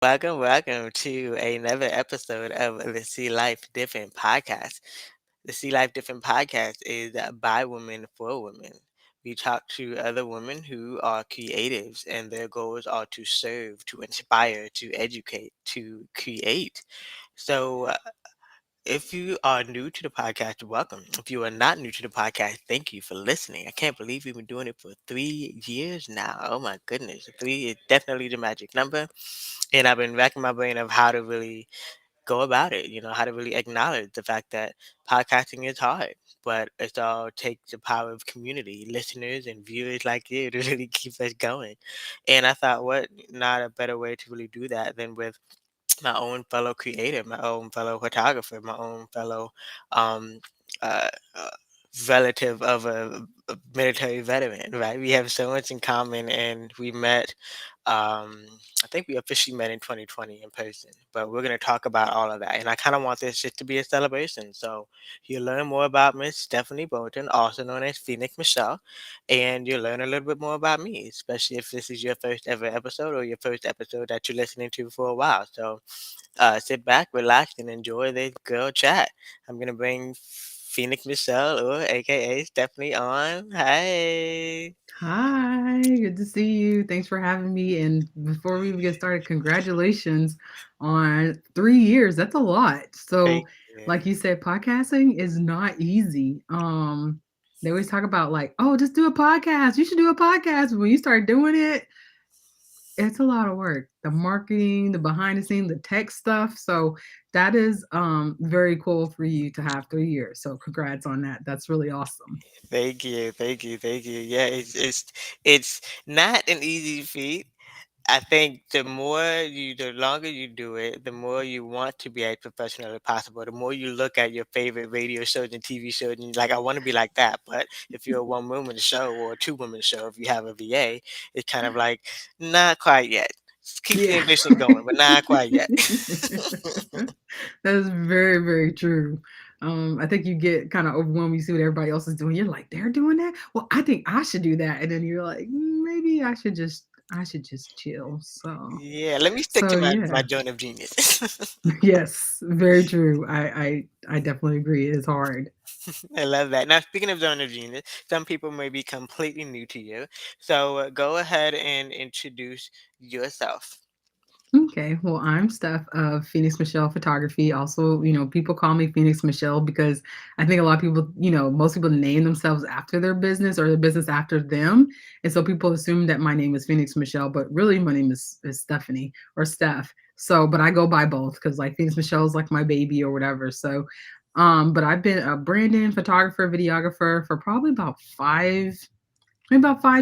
Welcome to another episode of the See Life Different podcast. The See Life Different podcast is by women for women. We talk to other women who are creatives and their goals are to serve, to inspire, to educate, to create. So, if you are new to the podcast, welcome. If you are not new to the podcast, thank you for listening. I can't believe we've been doing it for 3 years now. Oh my goodness. Three is definitely the magic number. And I've been racking my brain of how to really go about it, how to really acknowledge the fact that podcasting is hard, but it all takes the power of community, listeners and viewers like you to really keep us going. And I thought, what not a better way to really do that than with my own fellow creator, my own fellow photographer, my own fellow um, uh, uh, relative of a military veteran, right? We have so much in common, and we met. Um, I think we officially met in 2020 in person, but we're going to talk about all of that. And I kind of want this just to be a celebration. So you'll learn more about Miss Stephanie Bolton, also known as Phoenix Michele, and you'll learn a little bit more about me, especially if this is your first ever episode or your first episode that you're listening to for a while. So sit back, relax, and enjoy this girl chat. I'm gonna bring Phoenix Michele, or AKA Stephanie, on. Hey, Hi, good to see you. Thanks for having me. And before we even get started, congratulations on 3 years. That's a lot. So, thank like you. you said, podcasting is not easy. They always talk about like, oh, just do a podcast. You should do a podcast. When you start doing it, it's a lot of work. The marketing, the behind the scenes, the tech stuff. So that is very cool for you to have 3 years. So congrats on that. That's really awesome. Thank you. Yeah, it's not an easy feat. I think the longer you do it, the more you want to be as professional as possible. The more you look at your favorite radio shows and TV shows, and you're like, I want to be like that. But if you're a one-woman show or a two-woman show, if you have a VA, it's kind of like, not quite yet. Just keep the Yeah. ambition going, but not quite yet. That is very, very true. I think you get kind of overwhelmed when you see what everybody else is doing. You're like, they're doing that. Well, I think I should do that, and then you're like, maybe I should just chill. So, Yeah, let me stick so to my yeah, zone of genius. yes, very true. I definitely agree. It is hard. I love that. Now, speaking of zone of genius, some people may be completely new to you. So go ahead and introduce yourself. Okay, well, I'm Steph of Phoenix Michelle Photography. Also, people call me Phoenix Michelle because I think a lot of people, most people name themselves after their business or their business after them. And so people assume that my name is Phoenix Michelle, but really my name is Stephanie or Steph. So, but I go by both because like Phoenix Michelle is like my baby or whatever. So, but I've been a branding photographer, videographer for probably about 5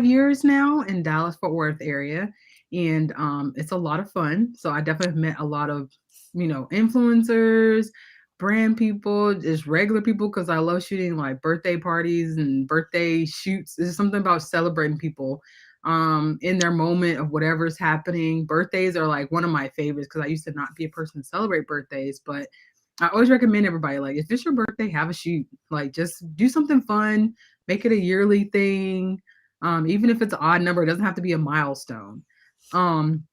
years now in Dallas Fort Worth area, and it's a lot of fun. So I definitely have met a lot of influencers, brand people, just regular people because I love shooting like birthday parties and birthday shoots. There's something about celebrating people in their moment of whatever's happening. Birthdays are like one of my favorites because I used to not be a person to celebrate birthdays, but I always recommend everybody like if it's your birthday, have a shoot. Like just do something fun, make it a yearly thing. Even if it's an odd number, it doesn't have to be a milestone. Um,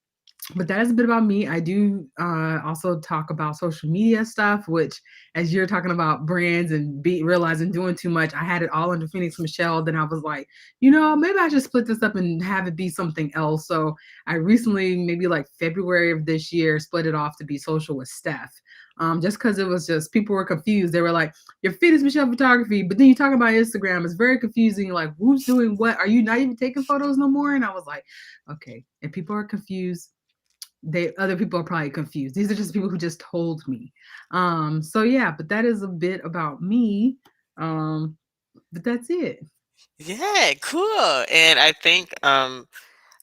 but that is a bit about me. I do also talk about social media stuff, which, as you're talking about brands and realizing doing too much, I had it all under Phoenix Michelle. Then I was like, maybe I should split this up and have it be something else. So I recently, maybe like February of this year, split it off to be social with Steph. Just because it was just people were confused. They were like, "Your Phoenix Michelle photography," but then you talk about Instagram. It's very confusing. Like, who's doing what? Are you not even taking photos no more? And I was like, okay. If people are confused, they other people are probably confused. These are just people who just told me. So yeah, but that is a bit about me. Um, but that's it. Yeah, cool. And I think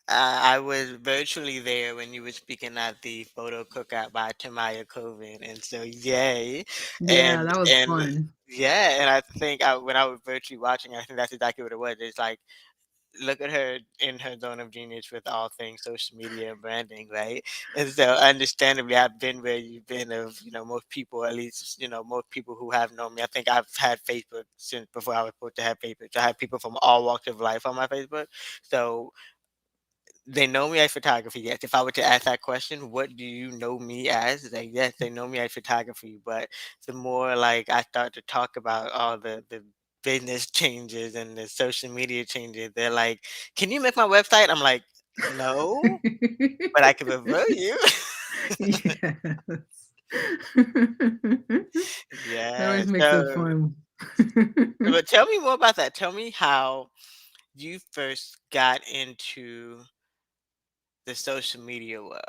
I was virtually there when you were speaking at the photo cookout by Tamaya Coven, and so yay, Yeah, and that was and fun. yeah, and I think when I was virtually watching, I think that's exactly what it was. It's like look at her in her zone of genius with all things social media and branding, right? And so, understandably, I've been where you've been. Of most people, at least most people who have known me. I think I've had Facebook since before I was supposed to have Facebook. So I had people from all walks of life on my Facebook. So they know me as photography. Yes. If I were to ask that question, what do you know me as? Like, yes, they know me as photography. But the more like I start to talk about all the business changes and the social media changes, they're like, "Can you make my website?" I'm like, "No, but I can refer you." Yes. That Yeah. always makes it So, fun. but tell me more about that. Tell me how you first got into the social media world.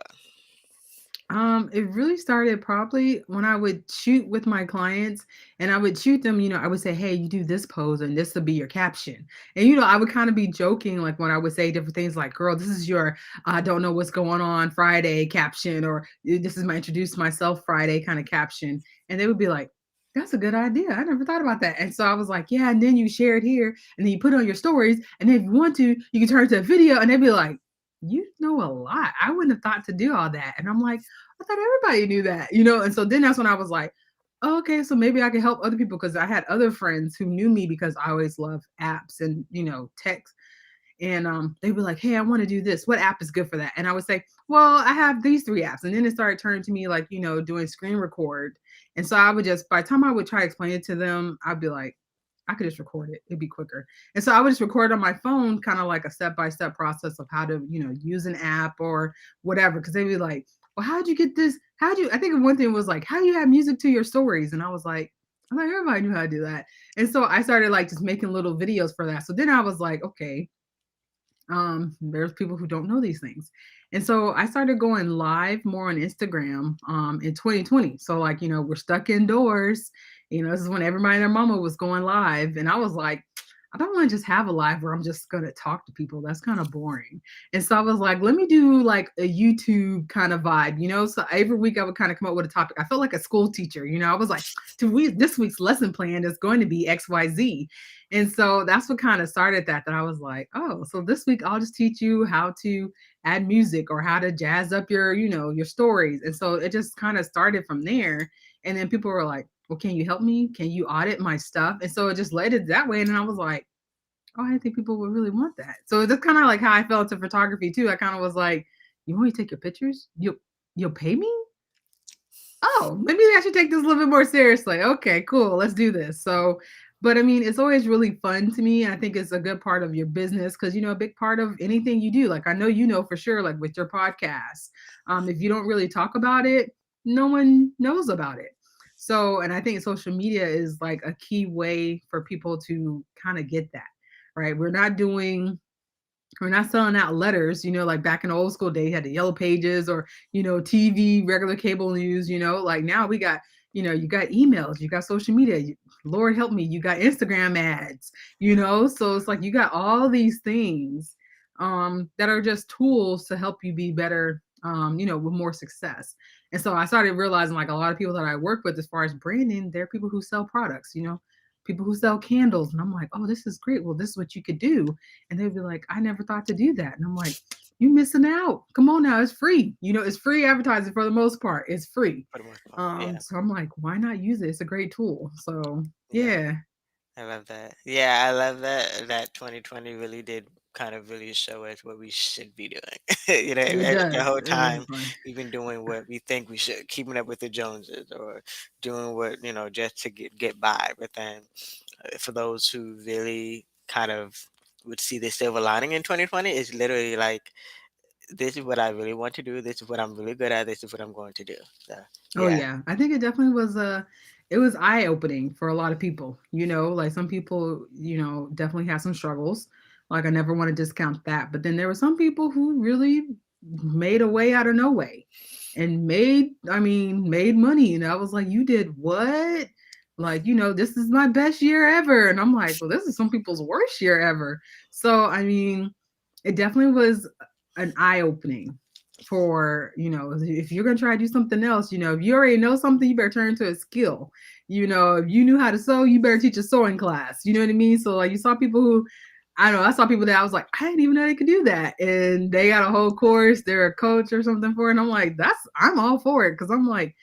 It really started probably when I would shoot with my clients and I would shoot them, I would say, hey, you do this pose and this will be your caption. And, I would kind of be joking, like when I would say different things like, girl, this is your, I don't know what's going on Friday caption, or this is my introduce myself Friday kind of caption. And they would be like, that's a good idea. I never thought about that. And so I was like, yeah. And then you share it here and then you put it on your stories. And then if you want to, you can turn it to a video and they'd be like, you know a lot. I wouldn't have thought to do all that. And I'm like, I thought everybody knew that, And so then that's when I was like, oh, okay, so maybe I can help other people because I had other friends who knew me because I always love apps and, text. And they were like, hey, I want to do this. What app is good for that? And I would say, well, I have these three apps. And then it started turning to me like, doing screen record. And so I would just, by the time I would try to explain it to them, I'd be like, I could just record it. It'd be quicker. And so I would just record on my phone, kind of like a step-by-step process of how to, use an app or whatever. Cause they'd be like, well, how'd you get this? How'd you, I think one thing was like, how do you add music to your stories? And I was like, I'm like, everybody knew how to do that. And so I started like just making little videos for that. So then I was like, okay, there's people who don't know these things. And so I started going live more on Instagram in 2020. So like, we're stuck indoors. This is when everybody and their mama was going live. And I was like, I don't want to just have a live where I'm just gonna talk to people. That's kind of boring. And so I was like, let me do like a YouTube kind of vibe, So every week I would kind of come up with a topic. I felt like a school teacher, I was like, this week's lesson plan is going to be XYZ. And so that's what kind of started that I was like, oh, so this week I'll just teach you how to add music or how to jazz up your, your stories. And so it just kind of started from there. And then people were like, well, can you help me? Can you audit my stuff? And so it just led it that way. And I was like, oh, I didn't think people would really want that. So that's kind of like how I felt to photography too. I kind of was like, you want me to take your pictures? You'll pay me? Oh, maybe I should take this a little bit more seriously. Okay, cool. Let's do this. So, but I mean, it's always really fun to me. I think it's a good part of your business because, a big part of anything you do, like I know for sure, like with your podcast, if you don't really talk about it, no one knows about it. So, and I think social media is like a key way for people to kind of get that, right? We're not selling out letters, like back in the old school days, you had the yellow pages or, TV, regular cable news, like now we got, you got emails, you got social media, Lord help me, you got Instagram ads, so it's like you got all these things that are just tools to help you be better, with more success. And so I started realizing like a lot of people that I work with as far as branding, they're people who sell products, people who sell candles. And I'm like, oh, this is great. Well, this is what you could do. And they'd be like, I never thought to do that. And I'm like, you missing out. Come on now, it's free. It's free advertising for the most part. It's free. For the most part, yeah, So I'm like, why not use it? It's a great tool. So yeah. yeah. I love that. Yeah, I love that 2020 really did kind of really show us what we should be doing. It The does. whole It was time fun. we've been doing what we think we should, keeping up with the Joneses or doing what, just to get by. But then for those who really kind of would see the silver lining in 2020, it's literally like, this is what I really want to do. This is what I'm really good at. This is what I'm going to do. So, Oh yeah, yeah, I think it definitely was it was eye opening for a lot of people. Like some people, definitely had some struggles. Like I never want to discount that, but then there were some people who really made a way out of no way and made money. And I was like, you did what? Like, this is my best year ever. And I'm like, well, this is some people's worst year ever. So, it definitely was an eye opening for, if you're going to try to do something else, if you already know something, you better turn to a skill. If you knew how to sew, you better teach a sewing class. You know what I mean? So like you saw people who, I don't know, I saw people that I was like, I didn't even know they could do that. And they got a whole course, they're a coach or something for it. And I'm like, I'm all for it. Cause I'm like,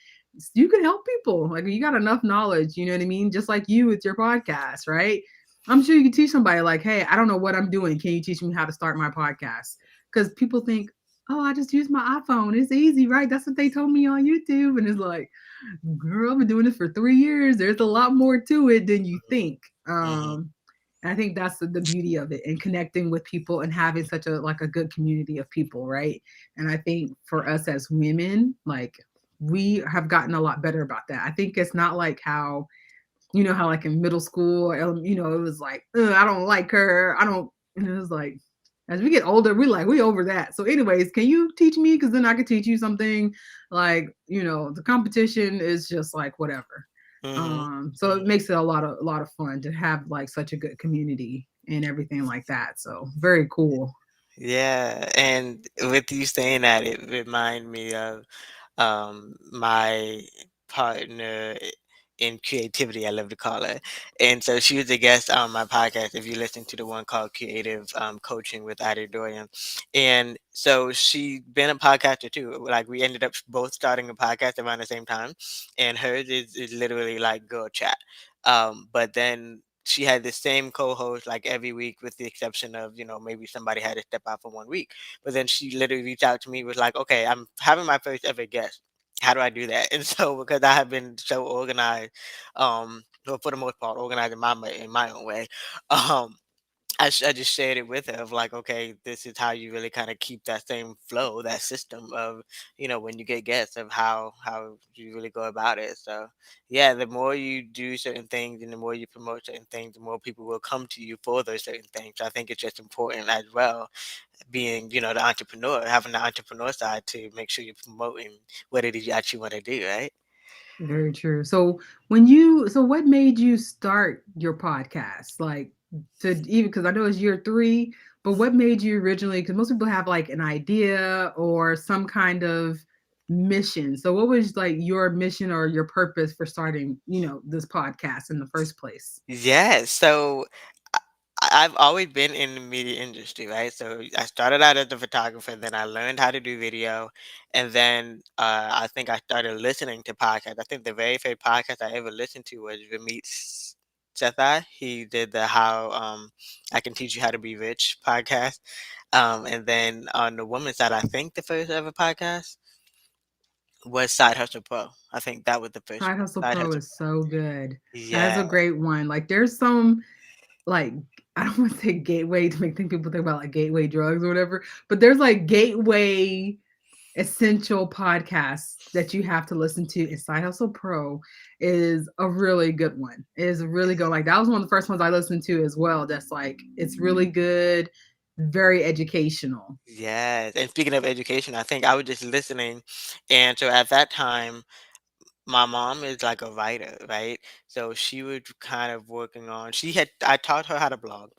you can help people. Like you got enough knowledge, you know what I mean? Just like you with your podcast, right? I'm sure you can teach somebody like, hey, I don't know what I'm doing. Can you teach me how to start my podcast? because people think, oh, I just use my iPhone. It's easy, right? That's what they told me on YouTube. And it's like, girl, I've been doing this for 3 years. There's a lot more to it than you think. Hmm. And I think that's the beauty of it, and connecting with people and having such a like a good community of people, right? And I think for us as women, like we have gotten a lot better about that. I think it's not like how how like in middle school, it was like, I don't like her. I don't, and it was like, as we get older, we over that. So, anyways, can you teach me? Because then I could teach you something. Like, the competition is just like whatever. Hmm. So it makes it a lot of fun to have like such a good community and everything like that. So very cool. Yeah, and with you saying that, it remind me of my partner in creativity, I love to call her. And so she was a guest on my podcast. If you listen to the one called Creative Coaching with Adi Dorian. And so she been a podcaster too. Like we ended up both starting a podcast around the same time. And hers is literally like girl chat. But then she had the same co-host like every week with the exception of, maybe somebody had to step out for 1 week. But then she literally reached out to me, was like, okay, I'm having my first ever guest. How do I do that? And so because I have been so organized, well, for the most part, organized in my own way, um, I just shared it with her of like, okay, this is how you really kind of keep that same flow, that system of, when you get guests of how you really go about it. So yeah, the more you do certain things and the more you promote certain things, the more people will come to you for those certain things. So I think it's just important as well, being, the entrepreneur, having the entrepreneur side to make sure you're promoting what it is you actually want to do, right? Very true. So what made you start your podcast? Like to even because I know it's year three, but what made you originally? Because most people have like an idea or some kind of mission. So what was like your mission or your purpose for starting, this podcast in the first place? Yeah, so I I've always been in the media industry, right? So I started out as a photographer, then I learned how to do video, and then I think I started listening to podcasts. I think the very first podcast I ever listened to was Ramit Sethi. He did the How I Can Teach You How to Be Rich podcast. And then on the woman's side, I think the first ever podcast was Side Hustle Pro. I think that was the first Side one. Hustle Side Pro Hustle is Pro. so good. That's Yeah. a great one. Like there's some like I don't want to say gateway to make people think about like gateway drugs or whatever, but there's like gateway essential podcasts that you have to listen to. And Side Hustle Pro is a really good one. It is really good. Like that was one of the first ones I listened to as well. That's like it's really good, very educational. Yes, and speaking of education, I think I was just listening, and so at that time, my mom is like a writer, right? So she was kind of working on. I taught her how to blog,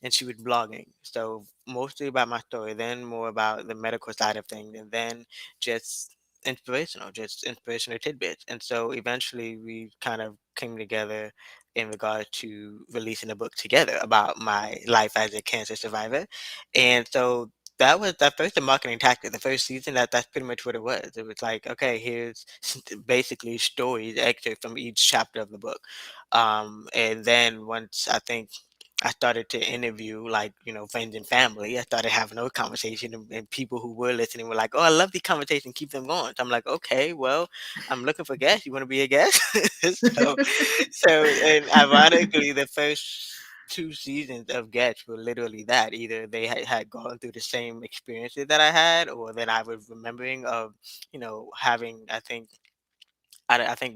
and she was blogging. So mostly about my story, then more about the medical side of things, and then just just inspirational tidbits. And so eventually, we kind of came together in regard to releasing a book together about my life as a cancer survivor, and so that first the marketing tactic. The first season, that's pretty much what it was. It was like, okay, here's basically stories, excerpts from each chapter of the book. And then once I think I started to interview like, friends and family, I started having those conversations, and people who were listening were like, oh, I love the conversation, keep them going. So I'm like, okay, well, I'm looking for guests. You want to be a guest? so and ironically, the first two seasons of Getch were literally that. Either they had gone through the same experiences that I had, or then I was remembering of, having, I think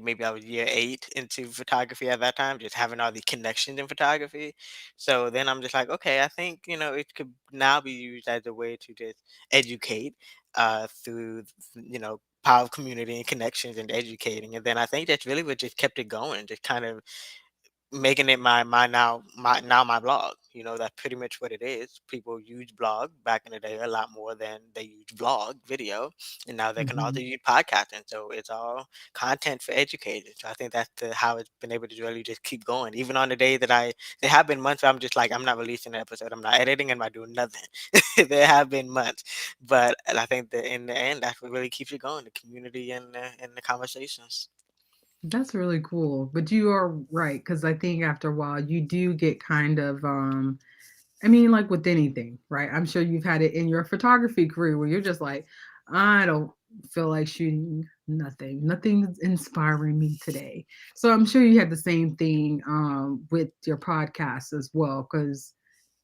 maybe I was year 8 into photography at that time, just having all the connections in photography. So then I'm just like, okay, I think, it could now be used as a way to just educate through, power of community and connections and educating. And then I think that's really what just kept it going, just kind of making it my blog. That's pretty much what it is. People use blog back in the day a lot more than they use blog video, and now they can also Mhm. use podcasting. So it's all content for educators. So I think that's how it's been able to really just keep going. Even on the day that there have been months where I'm just like, I'm not releasing an episode, I'm not editing, I'm not doing nothing. There have been months, but I think that in the end, that's what really keeps it going: the community and the conversations. That's really cool. But you are right, because I think after a while you do get kind of I mean, like with anything, right? I'm sure you've had it in your photography career where you're just like, I don't feel like shooting nothing. Nothing's inspiring me today. So I'm sure you had the same thing with your podcast as well, because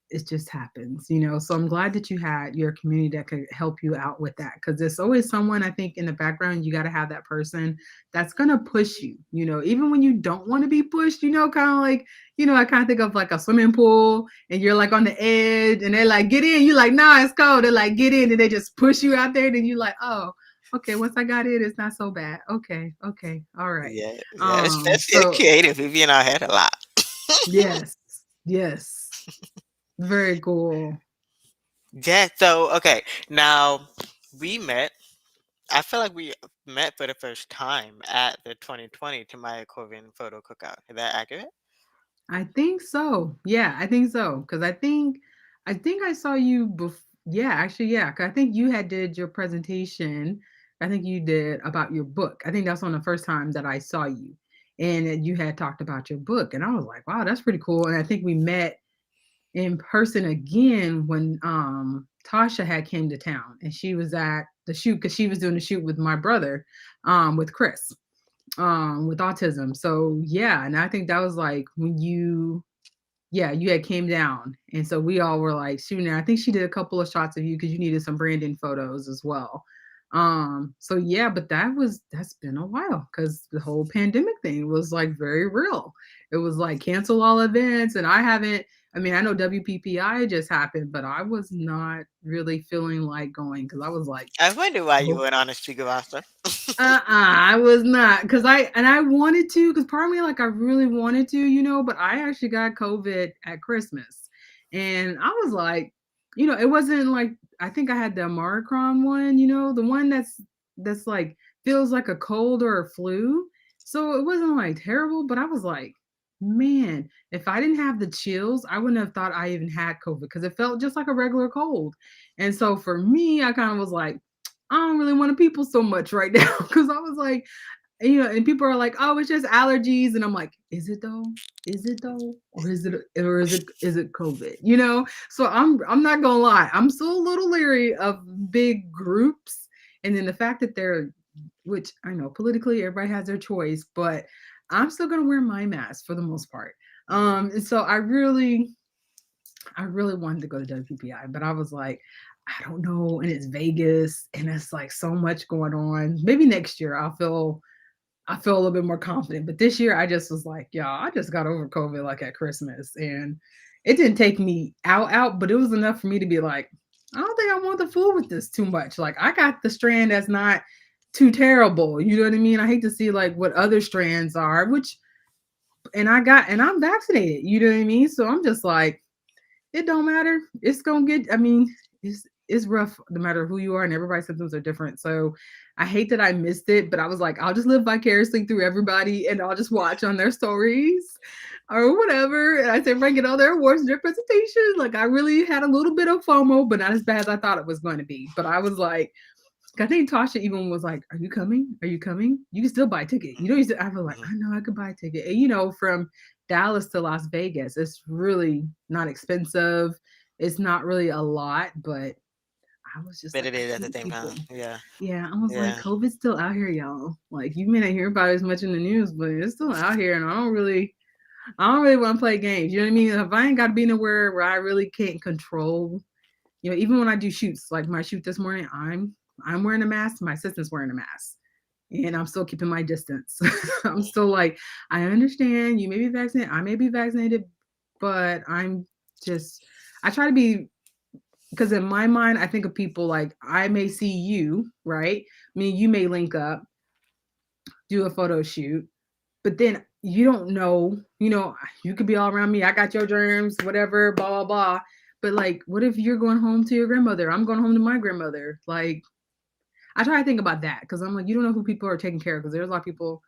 it just happens, you know. So I'm glad that you had your community that could help you out with that, because there's always someone, I think, in the background. You got to have that person that's gonna push you, you know, even when you don't want to be pushed, you know, kind of like, you know, I kind of think of like a swimming pool and you're like on the edge and they're like, get in, you like, nah, it's cold, they're like, get in, and they just push you out there, and then you like, oh, okay, once I got in, it's not so bad. Okay, okay, all right. Yeah, yeah, especially as So creative, we be in our head a lot. yes, yes, very cool. Yeah, so okay, now we met. I feel like we met for the first time at the 2020 Tamaya Corbin photo cookout. Is that accurate? I think so. Yeah, I think so. Because I think I saw you yeah, actually, yeah. 'Cause I think you had did your presentation. I think you did about your book. I think that's one of the first time that I saw you. And then you had talked about your book. And I was like, wow, that's pretty cool. And I think we met in person again when Tasha had came to town and she was at the shoot because she was doing the shoot with my brother, with Chris, with autism. So yeah, and I think that was like when you, yeah, you had came down, and so we all were like shooting. I think she did a couple of shots of you because you needed some branding photos as well. So yeah, but that's been a while because the whole pandemic thing was like very real. It was like cancel all events, and I haven't. I mean, I know WPPI just happened, but I was not really feeling like going because I was like, I wonder why you went on a speaker roster. I was not, because I wanted to, because part of me like I really wanted to, you know, but I actually got COVID at Christmas, and I was like, you know, it wasn't like, I think I had the Omicron one, you know, the one that's like feels like a cold or a flu, so it wasn't like terrible, but I was like, man, if I didn't have the chills, I wouldn't have thought I even had COVID because it felt just like a regular cold, and so for me, I kind of was like, I don't really want to people so much right now because I was like, you know, and people are like, oh, it's just allergies, and I'm like, is it though? Is it though, or is it COVID? You know, so I'm not gonna lie, I'm still a little leery of big groups, and then the fact that they're, which I know politically everybody has their choice, but I'm still gonna wear my mask for the most part. And so I really wanted to go to WPPI, but I was like, I don't know. And it's Vegas and it's like so much going on. Maybe next year I feel a little bit more confident. But this year I just was like, y'all, I just got over COVID like at Christmas. And it didn't take me out, but it was enough for me to be like, I don't think I want to fool with this too much. Like I got the strand that's not too terrible. You know what I mean? I hate to see like what other strands are, which and I'm vaccinated. You know what I mean? So I'm just like, it don't matter. It's gonna get. I mean, it's rough no matter who you are, and everybody's symptoms are different. So I hate that I missed it, but I was like, I'll just live vicariously through everybody, and I'll just watch on their stories or whatever. And I say, everybody get all their awards and their presentations. Like I really had a little bit of FOMO, but not as bad as I thought it was going to be. But I was like, I think Tasha even was like, "Are you coming? Are you coming? You can still buy a ticket." You know, I was like, Mhm. "I know I could buy a ticket." And you know, from Dallas to Las Vegas, it's really not expensive. It's not really a lot, but I was just But like, it I is at the hate same time. people. Yeah, Yeah, I was like, yeah. COVID's still out here, y'all. Like, you may not hear about it as much in the news, but it's still out here, and I don't really want to play games. You know what I mean? If I ain't got to be nowhere where I really can't control, you know, even when I do shoots, like my shoot this morning, I'm wearing a mask, my assistant's wearing a mask, and I'm still keeping my distance. I'm Mhm. still like, I understand you may be vaccinated, I may be vaccinated, but I'm just, I try to be, because in my mind, I think of people like I may see you, right? I mean, you may link up, do a photo shoot, but then you don't know, you know, you could be all around me. I got your germs, whatever, blah, blah, blah. But like, what if you're going home to your grandmother? I'm going home to my grandmother. Like, I try to think about that because I'm like, you don't know who people are taking care of because there's a lot of people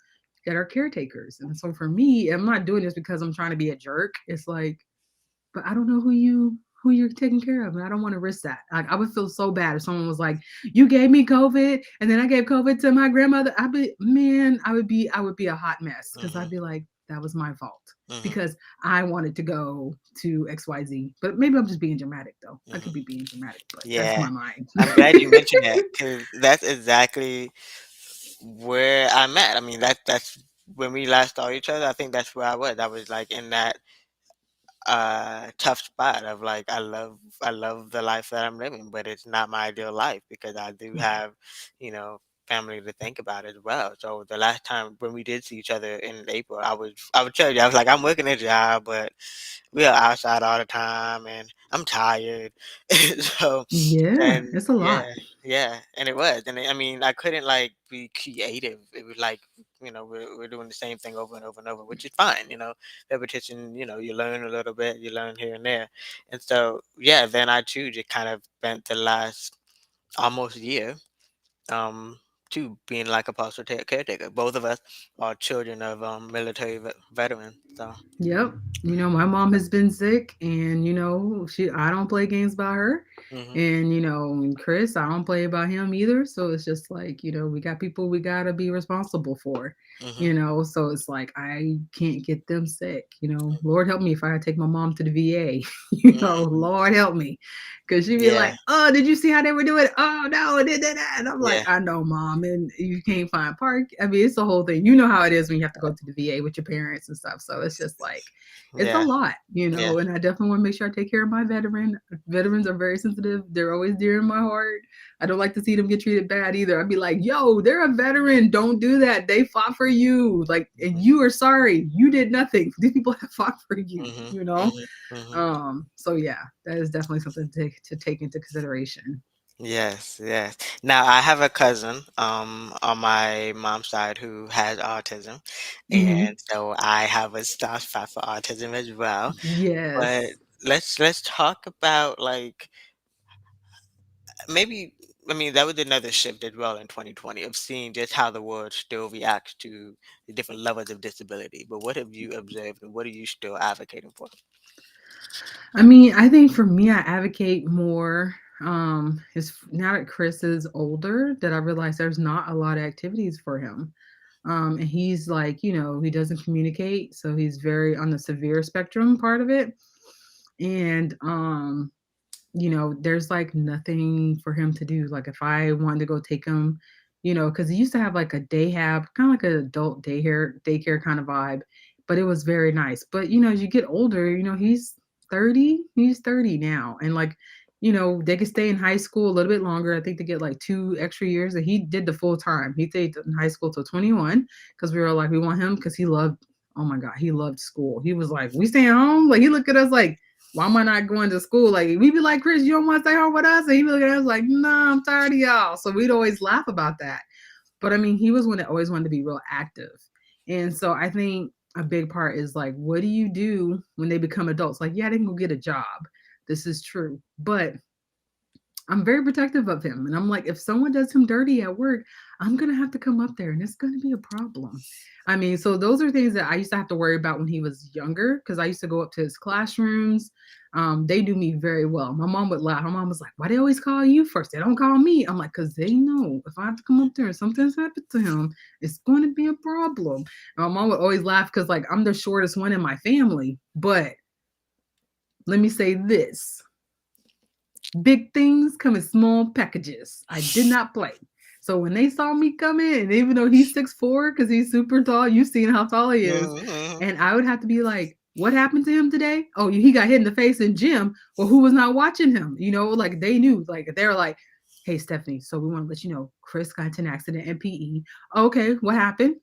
that are caretakers. And so for me, I'm not doing this because I'm trying to be a jerk. It's like, but I don't know who you're taking care of, and I don't want to risk that. Like I would feel so bad if someone was like, "You gave me COVID, and then I gave COVID to my grandmother." I would be a hot mess because Mhm. I'd be like, that was my fault Mhm. because I wanted to go to XYZ. But maybe I'm just being dramatic though. I could Mhm. be being dramatic, but that's Yeah. my mind. I'm glad you mentioned that because that's exactly where I'm at. I mean, that's when we last saw each other. I think that's where I was. I was like in that tough spot of like I love the life that I'm living, but it's not my ideal life because I do Yeah. have, you know, family to think about as well. So the last time when we did see each other in April, I would tell you I was like I'm working a job, but we are outside all the time and I'm tired. So Yeah, and it's a yeah, lot. yeah, and it was, and I mean I couldn't like be creative. It was like we're doing the same thing over and over and over, which is fine. Repetition, you learn a little bit, you learn here and there. And so, yeah, then I too just kind of spent the last almost year, to being like a caretaker. Both of us are children of military veterans. So, Yep. My mom has been sick and she I don't play games about her. hmm And and Chris, I don't play about him either. So it's just like, we got people we gotta be responsible for. hmm So it's like I can't get them sick. Lord help me if I gotta take my mom to the VA. hmm Lord help me. Cause she'd be yeah, like, oh, did you see how they were doing? Oh no, it did that. And I'm like, yeah, I know, mom, and you can't find park. I mean, it's the whole thing. You know how it is when you have to go to the VA with your parents and stuff. So it's just like it's a yeah, lot, yeah. and I definitely want to make sure I take care of my veteran. Veterans are very sensitive. They're always dear in my heart. I don't like to see them get treated bad either. I'd be like, yo, they're a veteran. Don't do that. They fought for you. Like, and hmm you are sorry. You did nothing. These people have fought for you, hmm you know? hmm hmm So yeah, that is definitely something to take into consideration. Yes, yes. Now I have a cousin on my mom's side who has autism, Hmm. and so I have a soft spot for autism as well. But Yes. let's talk about like maybe I mean that was another shift as well in 2020 of seeing just how the world still reacts to the different levels of disability. But what have you observed and what are you still advocating for? I mean, I think for me, I advocate more. Is now that Chris is older, that I realize there's not a lot of activities for him. And he's like, he doesn't communicate, so he's very on the severe spectrum part of it. And there's like nothing for him to do. Like if I wanted to go take him, because he used to have like a day hab, kind of like an adult daycare kind of vibe, but it was very nice. But as you get older, he's 30 now. And like, they could stay in high school a little bit longer. I think they get like 2 extra years. And he did the full time. He stayed in high school till 21 because we were like, we want him because he loved, oh my God, he loved school. He was like, we staying home. Like he looked at us like, why am I not going to school? Like we'd be like, Chris, you don't want to stay home with us? And he'd be looking at us like, nah, I'm tired of y'all. So we'd always laugh about that. But I mean, he was one that always wanted to be real active. And so I think a big part is like, what do you do when they become adults? Like, yeah, they can go get a job. This is true. But I'm very protective of him. And I'm like, if someone does him dirty at work, I'm going to have to come up there and it's going to be a problem. I mean, so those are things that I used to have to worry about when he was younger because I used to go up to his classrooms. They do me very well. My mom would laugh. My mom was like, why they always call you first? They don't call me. I'm like, because they know if I have to come up there and something's happened to him, it's going to be a problem. And my mom would always laugh because, like, I'm the shortest one in my family. But let me say this. Big things come in small packages. I did not play. So when they saw me come in, and even though he's 6'4", because he's super tall, you've seen how tall he is, hmm and I would have to be like, what happened to him today? Oh, he got hit in the face in gym. Well, who was not watching him? Like they knew, like they were like, hey, Stephanie, so we want to let you know Chris got into an accident in PE. Okay, what happened?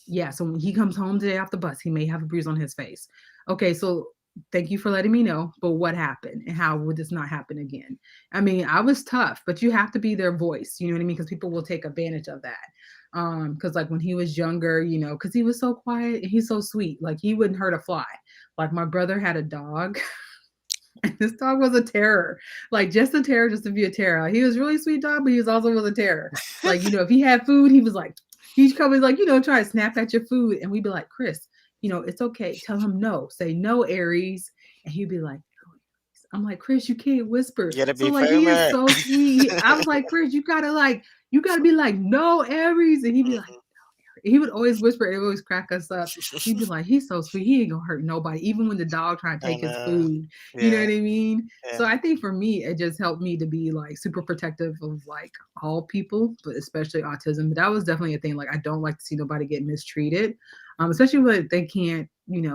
Yeah, so when he comes home today off the bus, he may have a bruise on his face. Okay, so thank you for letting me know, but what happened and how would this not happen again? I mean, I was tough, but you have to be their voice, you know what I mean? Because people will take advantage of that. Because like when he was younger, because he was so quiet and he's so sweet, like he wouldn't hurt a fly. Like my brother had a dog, and this dog was a terror, like just a terror, just to be a terror. Like, he was really sweet dog, but he was also was a terror. Like if he had food, he was like he'd come and like try to snap at your food, and we'd be like, Chris, it's okay. Tell him no. Say no, Aries, and he'd be like, no, Aries. I'm like, Chris, you can't whisper. You gotta So be like he is firmer. so sweet. I was like, Chris, you gotta be like no, Aries, and he'd be like, Mhm. He would always whisper. It always crack us up. He'd be like, "He's so sweet. He ain't gonna hurt nobody, even when the dog trying to take And his food." You know yeah, what I mean? So yeah. I think for me, it just helped me to be like super protective of like all people, but especially autism. But that was definitely a thing. Like I don't like to see nobody get mistreated, especially when they can't,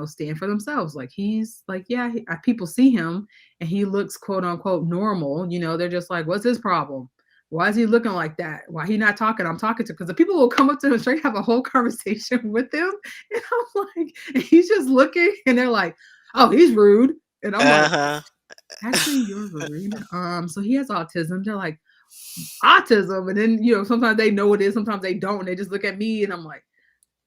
stand for themselves. Like he's like, yeah, people see him and he looks quote unquote normal. They're just like, what's his problem? Why is he looking like that? Why he not talking? I'm talking to, because the people will come up to him and straight have a whole conversation with him, and I'm like, and he's just looking, and they're like, oh, he's rude, and I'm like, Uh-huh. actually, you're rude. So he has autism. They're like, autism, and then sometimes they know it is, sometimes they don't, and they just look at me, and I'm like,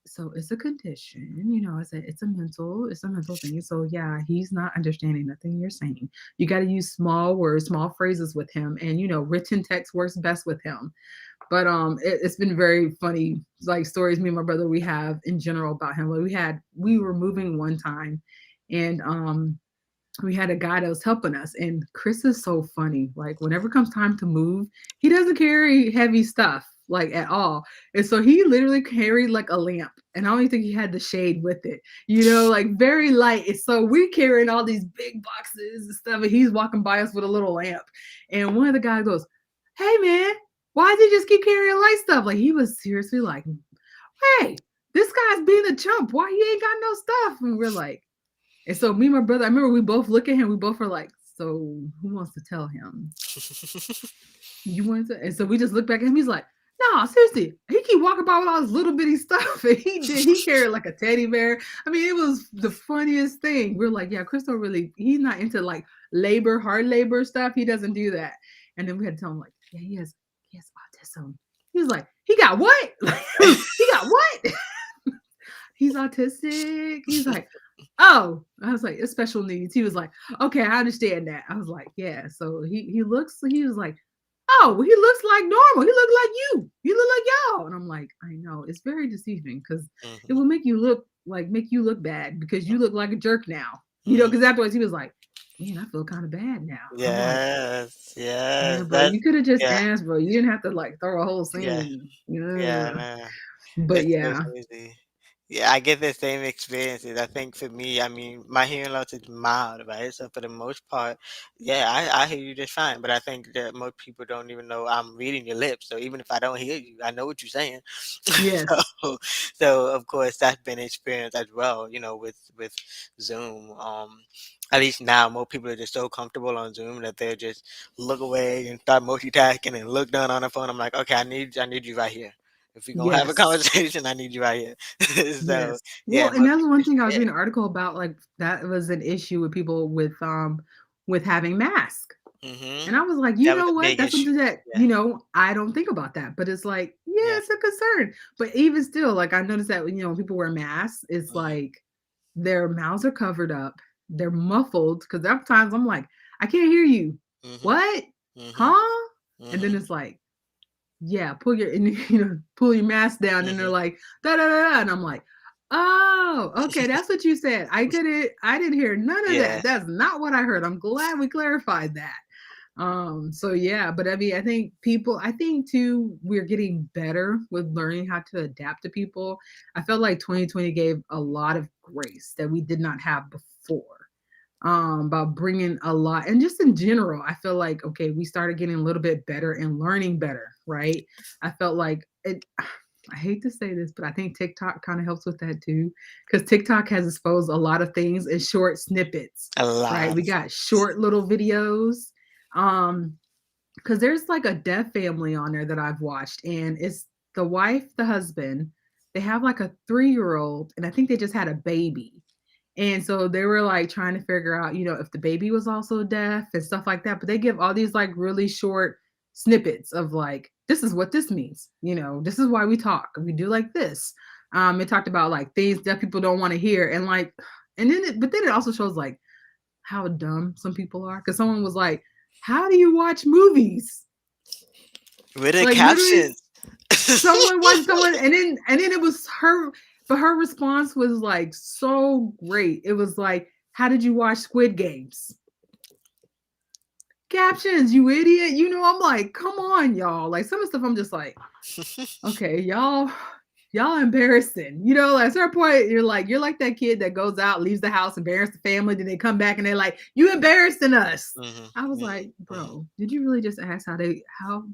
so it's a condition, I said it's a mental thing. So yeah, he's not understanding nothing you're saying. You got to use small words, small phrases with him, and written text works best with him. But it's been very funny, like stories me and my brother we have in general about him. Like we were moving one time, and we had a guy that was helping us, and Chris is so funny. Like whenever it comes time to move, he doesn't carry heavy stuff like at all. And so he literally carried like a lamp, and I don't even think he had the shade with it, like very light. And so we're carrying all these big boxes and stuff, and he's walking by us with a little lamp. And one of the guys goes, hey man, why does he just keep carrying light stuff? Like he was seriously like, hey, this guy's being a chump. Why he ain't got no stuff? And we're like, and so me and my brother, I remember we both look at him. We both were like, so who wants to tell him? You want to? And so we just look back at him. He's like, no, seriously. He keep walking by with all his little bitty stuff. And he carried like a teddy bear. I mean, it was the funniest thing. We're like, yeah, Crystal really, he's not into like hard labor stuff. He doesn't do that. And then we had to tell him like, yeah, he has autism. He was like, he got what? He got what? He's autistic. He's like, oh, I was like, it's special needs. He was like, okay, I understand that. I was like, yeah. So he was like, oh, he looks like normal. He look like you. You look like y'all. And I'm like, I know. It's very deceiving because it Mhm. will make you look bad because you look like a jerk now. Because Mhm. afterwards he was like, man, I feel kind of bad now. I'm like, Yes, yeah, yes. bro, That's you could have just yeah, asked, bro. You didn't have to like throw a whole yeah, scene. yeah, Yeah. no. But It's so yeah, crazy. Yeah, I get the same experiences. I think for me, I mean, my hearing loss is mild, right? So for the most part, yeah, I hear you just fine. But I think that most people don't even know I'm reading your lips. So even if I don't hear you, I know what you're saying. yes, So, so of course that's been an experience as well, with Zoom. At least now, more people are just so comfortable on Zoom that they'll just look away and start multitasking and look down on the phone. I'm like, okay, I need you right here. If we're gonna have a yes. conversation, I need you right here. So Yes. Well, yeah, and most that's people one just thing I was forget. reading an article about, like that was an issue with people with having masks. Hmm. And I was like, you That was know a what? big That's issue. something that, Yeah, I don't think about that. But it's like, yeah, yeah. it's a concern. But even still, like I noticed that when people wear masks, it's Hmm. like their mouths are covered up, they're muffled. Cause sometimes I'm like, I can't hear you. Hmm. What? Hmm. Huh? And then Hmm. it's like, yeah, pull your and pull your mask down, and they're Hmm. like da da da, da. And I'm like, oh, okay, that's what you said. I didn't hear none of Yeah. that. That's not what I heard. I'm glad we clarified that. So yeah, but I mean, I think too, we're getting better with learning how to adapt to people. I felt like 2020 gave a lot of grace that we did not have before, about bringing a lot, and just in general I feel like, okay, we started getting a little bit better and learning better, right? I felt like it. I hate to say this, but I think TikTok kind of helps with that too, because TikTok has exposed a lot of things in short snippets, A right? lot. We got short little videos. um because there's like a deaf family on there that I've watched, and it's the wife, the husband, they have like a 3-year old, and I think they just had a baby. And so they were like trying to figure out, if the baby was also deaf and stuff like that. But they give all these like really short snippets of like, this is what this means. This is why we talk. We do like this. It talked about like things that people don't want to hear. And like, but then it also shows like how dumb some people are. Cause someone was like, how do you watch movies? With the Like literally captions. someone watched someone, and then it was her, but her response was like so great. It was like, how did you watch Squid Games? Captions, you idiot. I'm like, come on, y'all. Like some of the stuff I'm just like, okay, y'all. y'all embarrassing. Like, at a certain point, you're like that kid that goes out, leaves the house, embarrass the family, then they come back and they're like, you embarrassing us. Mhm. I was Mhm. like, Mhm. bro, did you really just ask how did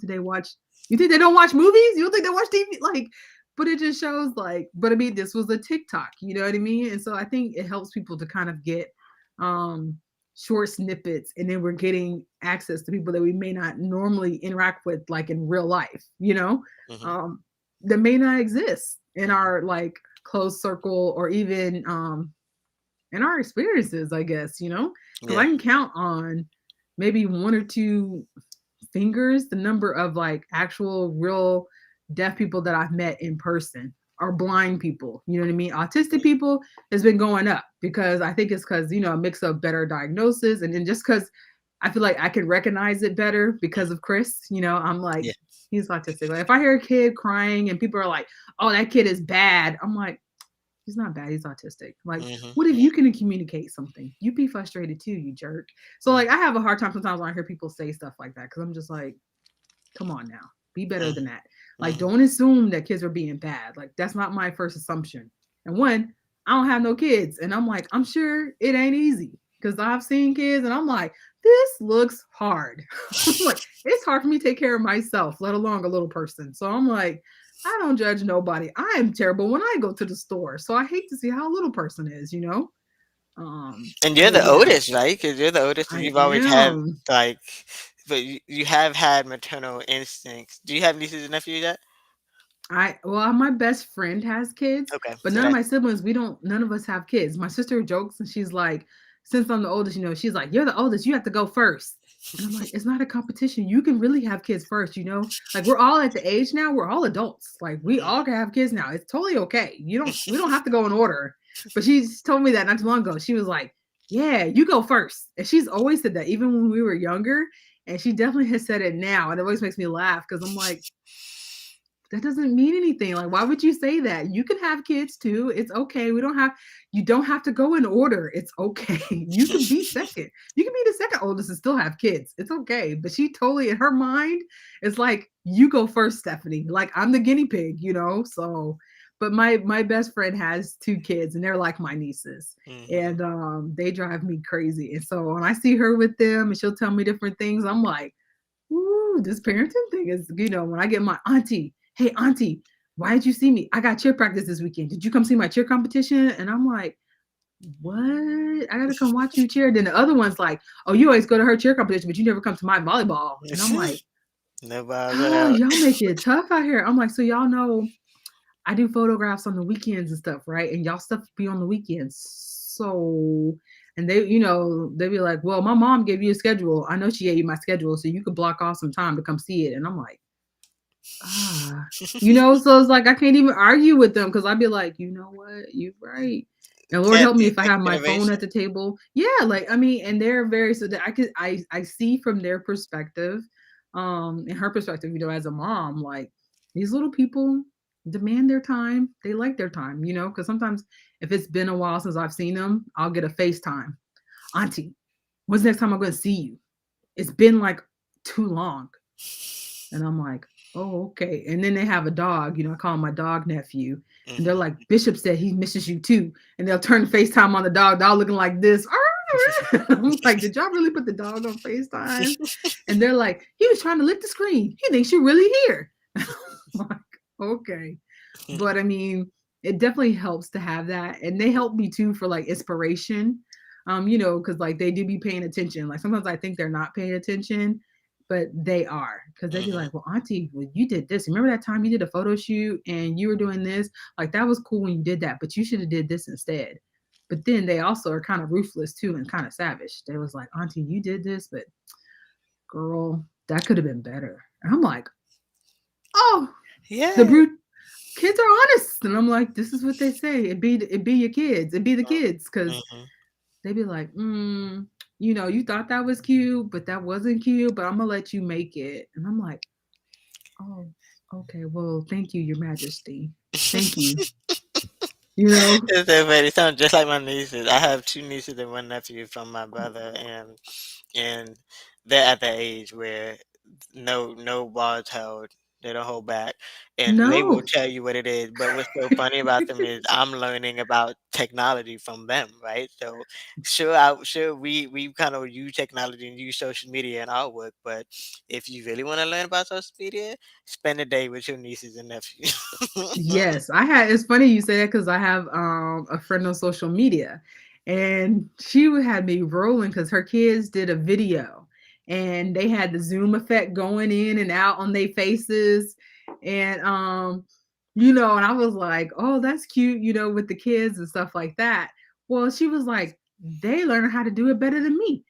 they watch? You think they don't watch movies? You don't think they watch TV? Like, but it just shows like, but I mean, this was a TikTok, you know what I mean? And so I think it helps people to kind of get um short snippets, and then we're getting access to people that we may not normally interact with like in real life. Mhm. um that may not exist in Mhm. our like close circle, or even in our experiences, I guess. Because I Yeah. can count on maybe one or two fingers the number of like actual real deaf people that I've met in person, or blind people. You know what I mean? Autistic people has been going up, because I think it's because, a mix of better diagnosis, and then just because I feel like I can recognize it better because of Chris. I'm like, Yeah. he's autistic. Like if I hear a kid crying and people are like, oh, that kid is bad, I'm like, he's not bad, he's autistic. Like, Mhm. what if you can communicate something? You be frustrated too, you jerk. So Mhm. like I have a hard time sometimes when I hear people say stuff like that, because I'm just like, come on now, be better than that. Like, Mhm. don't assume that kids are being bad. Like, that's not my first assumption. And one, I don't have no kids, and I'm like, I'm sure it ain't easy, because I've seen kids, and I'm like, this looks hard. I'm like, it's hard for me to take care of myself, let alone a little person. So I'm like, I don't judge nobody. I am terrible when I go to the store, so I hate to see how a little person is. And you're But the yeah, oldest, right? Because you're the oldest, and I you've always had am. like, but you have had maternal instincts. Do you have nieces and nephews yet? My best friend has kids, Okay, but so none of my that's siblings, none of us have kids. My sister jokes and she's like, since I'm the oldest, she's like, you're the oldest, you have to go first. And I'm like, it's not a competition. You can really have kids first. Like we're all at the age now, we're all adults. Like we mhm. all can have kids now. It's totally okay. We don't have to go in order. But she told me that not too long ago. She was like, yeah, you go first. And she's always said that, even when we were younger. And she definitely has said it now. And it always makes me laugh, because I'm like, that doesn't mean anything. Like, why would you say that? You can have kids too. It's okay. You don't have to go in order. It's okay. You can be second. You can be the second oldest and still have kids. It's okay. But she totally, in her mind, it's like, you go first, Stephanie. Like, I'm the guinea pig. So, but my best friend has two kids, and they're like my nieces. Mhm. And they drive me crazy. And so when I see her with them and she'll tell me different things, I'm like, ooh, this parenting thing is, when I get my auntie, hey, auntie, why did you see me? I got cheer practice this weekend. Did you come see my cheer competition? And I'm like, what? I gotta come watch you cheer. Then the other one's like, oh, you always go to her cheer competition, but you never come to my volleyball. And I'm like, No balls oh, out. y'all make it tough out here. I'm like, so y'all know I do photographs on the weekends and stuff, right? And y'all stuff be on the weekends. So, and they be like, well, my mom gave you a schedule. I know she gave you my schedule, so you could block off some time to come see it. And I'm like, ah, so it's like I can't even argue with them, because I'd be like, you know what, you're right. And Lord Can't help me do if I next have my phone at generation. the table. Yeah, like I mean, and they're very, so that I see from their perspective, in her perspective, as a mom, like these little people demand their time. They like their time, because sometimes if it's been a while since I've seen them, I'll get a FaceTime. Auntie, when's the next time I'm gonna see you? It's been like too long. And I'm like, oh, okay. And then they have a dog, I call him my dog nephew. And they're Mhm. like, Bishop said he misses you too. And they'll turn FaceTime on the dog looking like this. I'm like, did y'all really put the dog on FaceTime? And they're like, he was trying to lick the screen. He thinks you're really here. I'm like, okay. But I mean, it definitely helps to have that. And they help me too for like inspiration. Because like they do be paying attention. Like sometimes I think they're not paying attention, but they are, because they'd be Mhm. like, well, auntie, well, you did this. Remember that time you did a photo shoot and you were doing this? Like that was cool when you did that, but you should have did this instead. But then they also are kind of ruthless too and kind of savage. They was like, auntie, you did this, but girl, that could have been better. And I'm like, oh, the Yeah. brute kids are honest. And I'm like, this is what they say. It be your kids. It be the kids. Because Mhm. they be like, you thought that was cute, but that wasn't cute, but I'm gonna let you make it. And I'm like, oh, okay. Well, thank you, Your Majesty. Thank you. You know, It's so funny. It sounds just like my nieces. I have two nieces and one nephew from my brother, and they're at the age where no ball is held. They don't hold back, and they will No. tell you what it is. But what's so funny about them is I'm learning about technology from them, right? So sure we kind of use technology and use social media in our work, but if you really want to learn about social media, spend a day with your nieces and nephews. Yes, I had it's funny you say that because I have a friend on social media and had me rolling because her kids did a video and they had the zoom effect going in and out on their faces and and I was like, oh, that's cute, with the kids and stuff like that. Well, she was like, they learn how to do it better than me.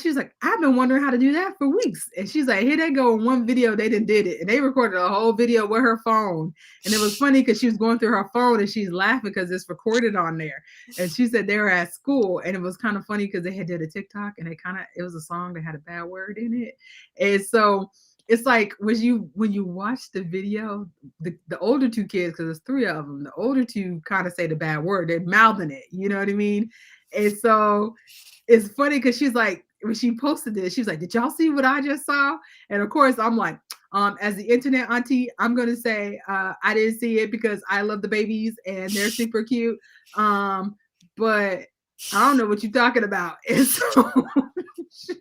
She was like, I've been wondering how to do that for weeks. And she's like, here they go in one video, they did it. And they recorded a whole video with her phone. And it was funny because she was going through her phone and she's laughing because it's recorded on there. And she said they were at school. And it was kind of funny because they had did a TikTok and it was a song that had a bad word in it. And so it's like when you watch the video, the older two kids, because there's three of them, the older two kind of say the bad word. They're mouthing it. You know what I mean? And so it's funny because she's like, when she posted this, she was like, "Did y'all see what I just saw?" And of course, I'm like, as the internet auntie, I'm gonna say I didn't see it because I love the babies and they're super cute. But I don't know what you're talking about. And so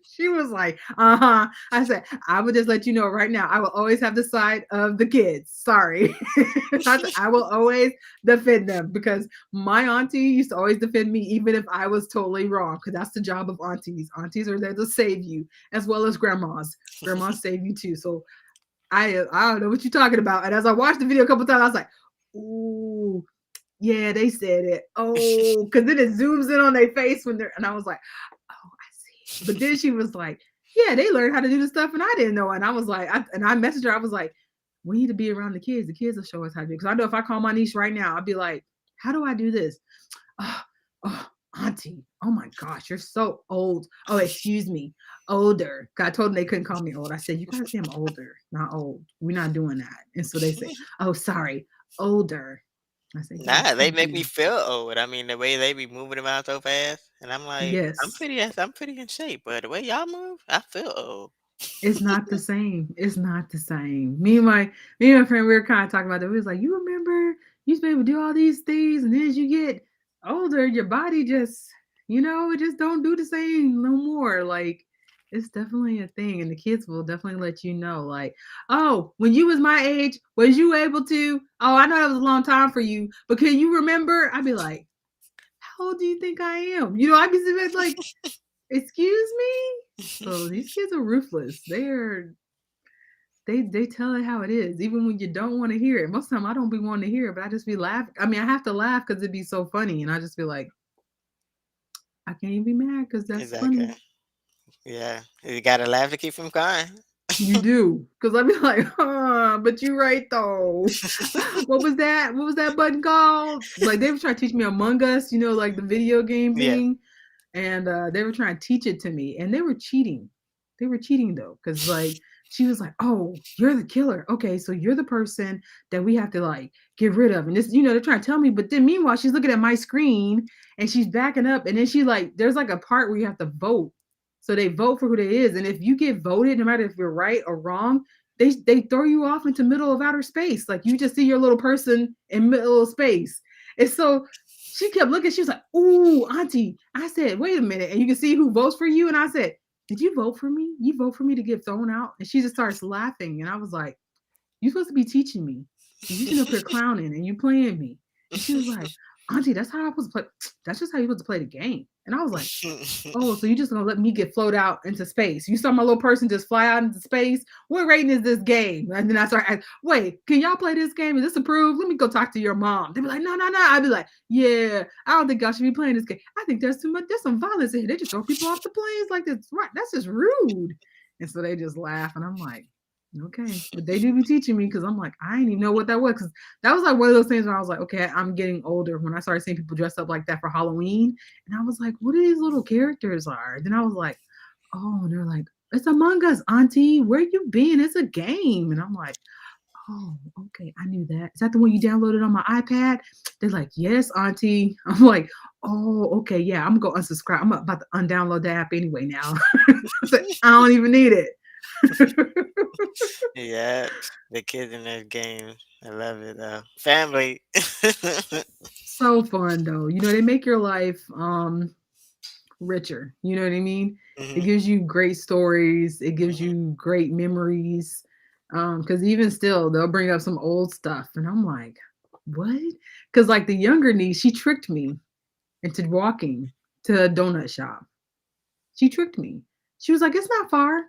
she was like, uh-huh. I said, I would just let you know right now, I will always have the side of the kids. Sorry. I said, I will always defend them because my auntie used to always defend me, even if I was totally wrong, because that's the job of aunties. Aunties are there to save you, as well as grandmas. Grandmas save you too. So I don't know what you're talking about. And as I watched the video a couple times, I was like, ooh, yeah, they said it. Oh, because then it zooms in on their face when they're, and I was like, oh, I see. But then she was like, yeah, they learned how to do this stuff, and I didn't know. And I was like, I messaged her. I was like, we need to be around the kids. The kids will show us how to do. Because I know if I call my niece right now, I'll be like, how do I do this? Oh, oh, auntie. Oh my gosh, you're so old. Oh, excuse me, older. I told them they couldn't call me old. I said, you gotta say I'm older, not old. We're not doing that. And so they say, oh, sorry, older. I said, yes, Nah, they thank make me you. feel old. I mean, the way they be moving around so fast, and I'm like, Yes. I'm pretty in shape, but the way y'all move, I feel old. It's not the same. It's not the same. Me and my friend, we were kind of talking about that. We was like, you remember you used to be able to do all these things, and then as you get older, your body just, it just don't do the same no more. Like it's definitely a thing, and the kids will definitely let you know. Like, oh, when you was my age, was you able to? Oh, I know that was a long time for you, but can you remember? I'd be like, how old do you think I am? I'd be sitting there like, excuse me? So these kids are ruthless. They tell it how it is, even when you don't want to hear it. Most of the time I don't be wanting to hear it, but I just be laughing. I mean, I have to laugh because it'd be so funny. And I just be like, I can't even be mad because that's Exactly. funny. Yeah, you gotta laugh to keep from crying. You do. Cause I'd be like, but you're right though. What was that? What was that button called? Like they were trying to teach me Among Us, like the video game Yeah. thing. And they were trying to teach it to me, and they were cheating. They were cheating though, because like she was like, "Oh, you're the killer. Okay, so you're the person that we have to like get rid of." And this, they're trying to tell me, but then meanwhile, she's looking at my screen and she's backing up, and then she like, there's like a part where you have to vote. So they vote for who they is, and if you get voted, no matter if you're right or wrong, they throw you off into middle of outer space. Like you just see your little person in middle of space, and so she kept looking. She was like, "Ooh, auntie." I said, "Wait a minute." And you can see who votes for you. And I said, "Did you vote for me? You vote for me to get thrown out?" And she just starts laughing. And I was like, "You supposed to be teaching me. You sitting up here clowning and you playing me." And she was like, "Auntie, that's how I was play. That's just how you supposed to play the game." And I was like, "Oh, so you just gonna let me get float out into space? You saw my little person just fly out into space? What rating is this game?" And then I started asking, "Wait, can y'all play this game? Is this approved? Let me go talk to your mom." They'd be like, "No, no, no." I'd be like, "Yeah, I don't think y'all should be playing this game. I think there's too much. There's some violence in here. They just throw people off the planes like this. Right? That's just rude." And so they just laugh, and I'm like, "Okay," but they do be teaching me because I'm like, I didn't even know what that was because that was like one of those things where I was like, "Okay, I'm getting older." When I started seeing people dress up like that for Halloween, and I was like, what are these little characters are? Then I was like, oh, and they're like, it's Among Us, auntie. Where you been? It's a game. And I'm like, oh, okay, I knew that. Is that the one you downloaded on my iPad? They're like, yes, auntie. I'm like, oh, okay, yeah, I'm gonna go unsubscribe. I'm about to undownload the app anyway now. I said, I don't even need it. Yeah, the kids in those games. I love it though. Family. So fun though. They make your life richer. You know what I mean? It Hmm. gives you great stories. It gives Hmm. you great memories. Because even still, they'll bring up some old stuff, and I'm like, what? Because like the younger niece, she tricked me into walking to a donut shop. She tricked me. She was like, "It's not far,"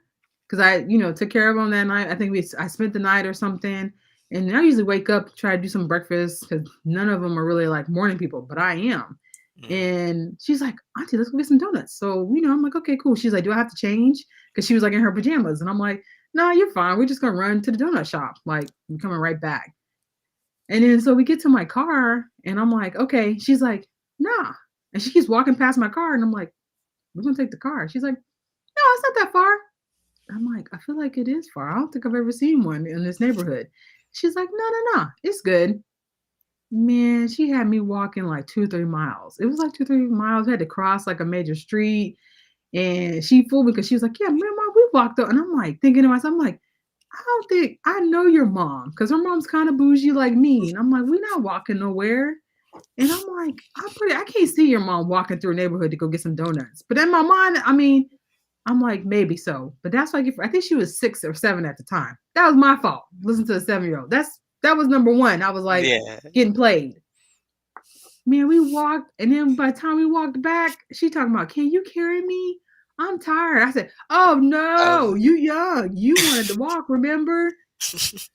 because I took care of them that night. I think I spent the night or something, and I usually wake up try to do some breakfast because none of them are really like morning people, but I am. Hmm. And she's like, "Auntie, let's go get some donuts." So I'm like, "Okay, cool." She's like, "Do I have to change?" Because she was like in her pajamas, and I'm like, "No, you're fine. We're just gonna run to the donut shop. Like, we're coming right back." And then so we get to my car, and I'm like, "Okay." She's like, "Nah," and she keeps walking past my car, and I'm like, "We're gonna take the car." She's like, "No, it's not that far." I'm like, "I feel like it is far. I don't think I've ever seen one in this neighborhood." She's like, "No, no, no, it's good." Man, she had me walking like 2 or 3 miles. It was like 2 or 3 miles. I had to cross like a major street. And she fooled me because she was like, "Yeah, Mom, we walked up." And I'm like, thinking to myself, I'm like, "I don't think I know your mom because her mom's kind of bougie like me." And I'm like, "We're not walking nowhere." And I'm like, I can't see your mom walking through a neighborhood to go get some donuts. But in my mind, I mean, I'm like, maybe so. But that's like, I think she was 6 or 7 at the time. That was my fault. Listen to a 7-year old. That was number one. I was like Yeah. getting played. Man, we walked, and then by the time we walked back, she talking about, "Can you carry me? I'm tired." I said, "Oh no, Um. you young. You wanted to walk, remember?"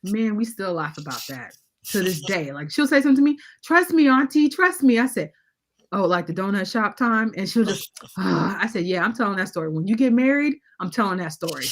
Man, we still laugh about that to this day. Like she'll say something to me, "Trust me, Auntie, trust me." I said, "Oh, like the donut shop time?" And she'll just, I said, "Yeah, I'm telling that story. When you get married, I'm telling that story.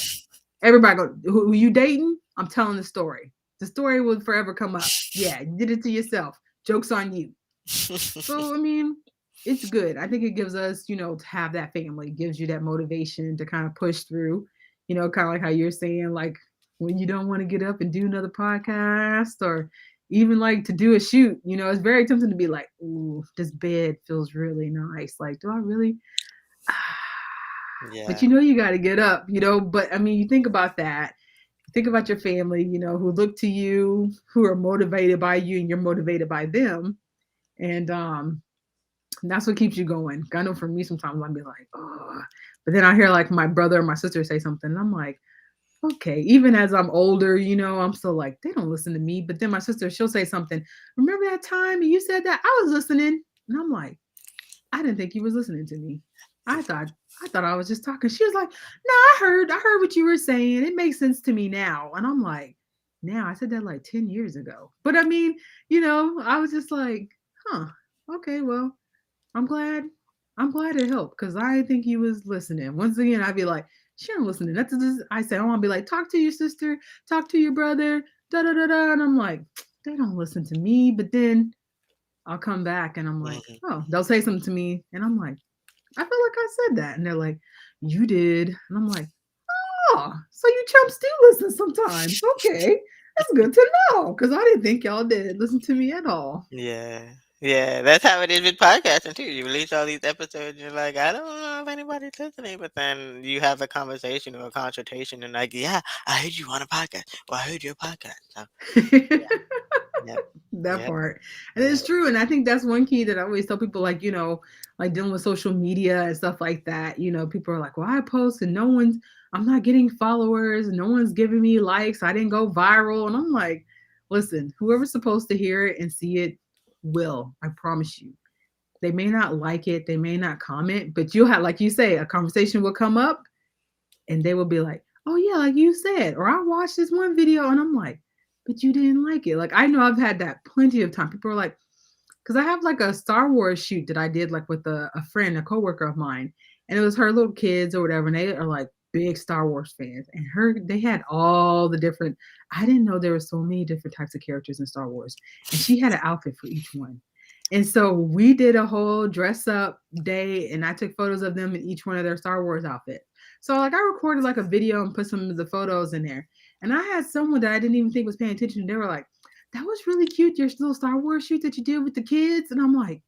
Everybody go, who you dating? I'm telling the story. The story will forever come up. Yeah, you did it to yourself. Joke's on you." So, I mean, it's good. I think it gives us, to have that family, it gives you that motivation to kind of push through, kind of like how you're saying, like when you don't want to get up and do another podcast or even like to do a shoot, it's very tempting to be like, "Ooh, this bed feels really nice. Like, do I really?" But Yeah. you got to get up, But I mean, you think about that. Think about your family, who look to you, who are motivated by you, and you're motivated by them. And that's what keeps you going. I know for me, sometimes I'll be like, "Oh," but then I hear like my brother or my sister say something, and I'm like, "Okay." Even as I'm older, I'm still like, they don't listen to me. But then my sister, she'll say something. "Remember that time you said that? I was listening," and I'm like, "I didn't think you was listening to me. I thought I thought I was just talking." She was like, "No, I heard what you were saying. It makes sense to me now." And I'm like, "Now I said that like 10 years ago." But I mean, I was just like, "Huh, okay, well." I'm glad. I'm glad it helped because I didn't think he was listening. Once again, I'd be like, "She ain't listening." That's just, I say, I want to be like, "Talk to your sister, talk to your brother, da da da da." And I'm like, they don't listen to me. But then I'll come back and I'm like, Mhm. "Oh," they'll say something to me, and I'm like, "I feel like I said that," and they're like, "You did," and I'm like, "Oh, so you chumps do listen sometimes? Okay, that's good to know because I didn't think y'all did listen to me at all." Yeah. Yeah, that's how it is with podcasting too. You release all these episodes, you're like, I don't know if anybody's listening, but then you have a conversation or a consultation, and like, yeah, I heard you on a podcast. Well, I heard your podcast. So, yeah, That yeah, part. And yeah, it's true. And I think that's one key that I always tell people, like, like dealing with social media and stuff like that. People are like, "Well, I post and I'm not getting followers, and no one's giving me likes. I didn't go viral." And I'm like, "Listen, whoever's supposed to hear it and see it will. I promise you. They may not like it, they may not comment, but you'll have, like you say, a conversation will come up and they will be like, "Oh yeah, like you said," or "I watched this one video," and I'm like, "But you didn't like it." Like I know I've had that plenty of time. People are like, because I have like a Star Wars shoot that I did like with a friend, a coworker of mine, and it was her little kids or whatever, and they are like big Star Wars fans, and they had all the different. I didn't know there were so many different types of characters in Star Wars, and she had an outfit for each one. And so we did a whole dress up day, and I took photos of them in each one of their Star Wars outfits. So like I recorded like a video and put some of the photos in there. And I had someone that I didn't even think was paying attention. They were like, "That was really cute, your little Star Wars shoot that you did with the kids." And I'm like,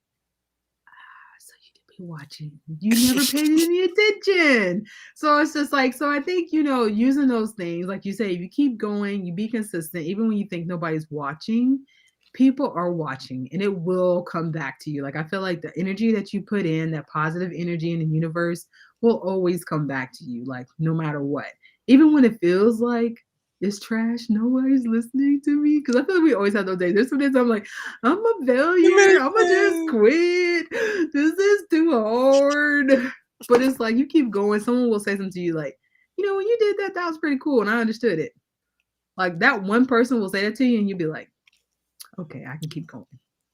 "So you watching. You never paid any attention. So it's just like, so I think, using those things, like you say, if you keep going, you be consistent, even when you think nobody's watching, people are watching and it will come back to you. Like, I feel like the energy that you put in, that positive energy in the universe, will always come back to you, like, no matter what. Even when it feels like it's trash, nobody's listening to me. Because I feel like we always have those days. There's some days I'm like, I'm a failure. I'm gonna just Listen. quit. This is too hard. But it's like you keep going. Someone will say something to you like, when you did that, that was pretty cool, and I understood it. Like that one person will say that to you, and you'll be like, okay, I can keep going.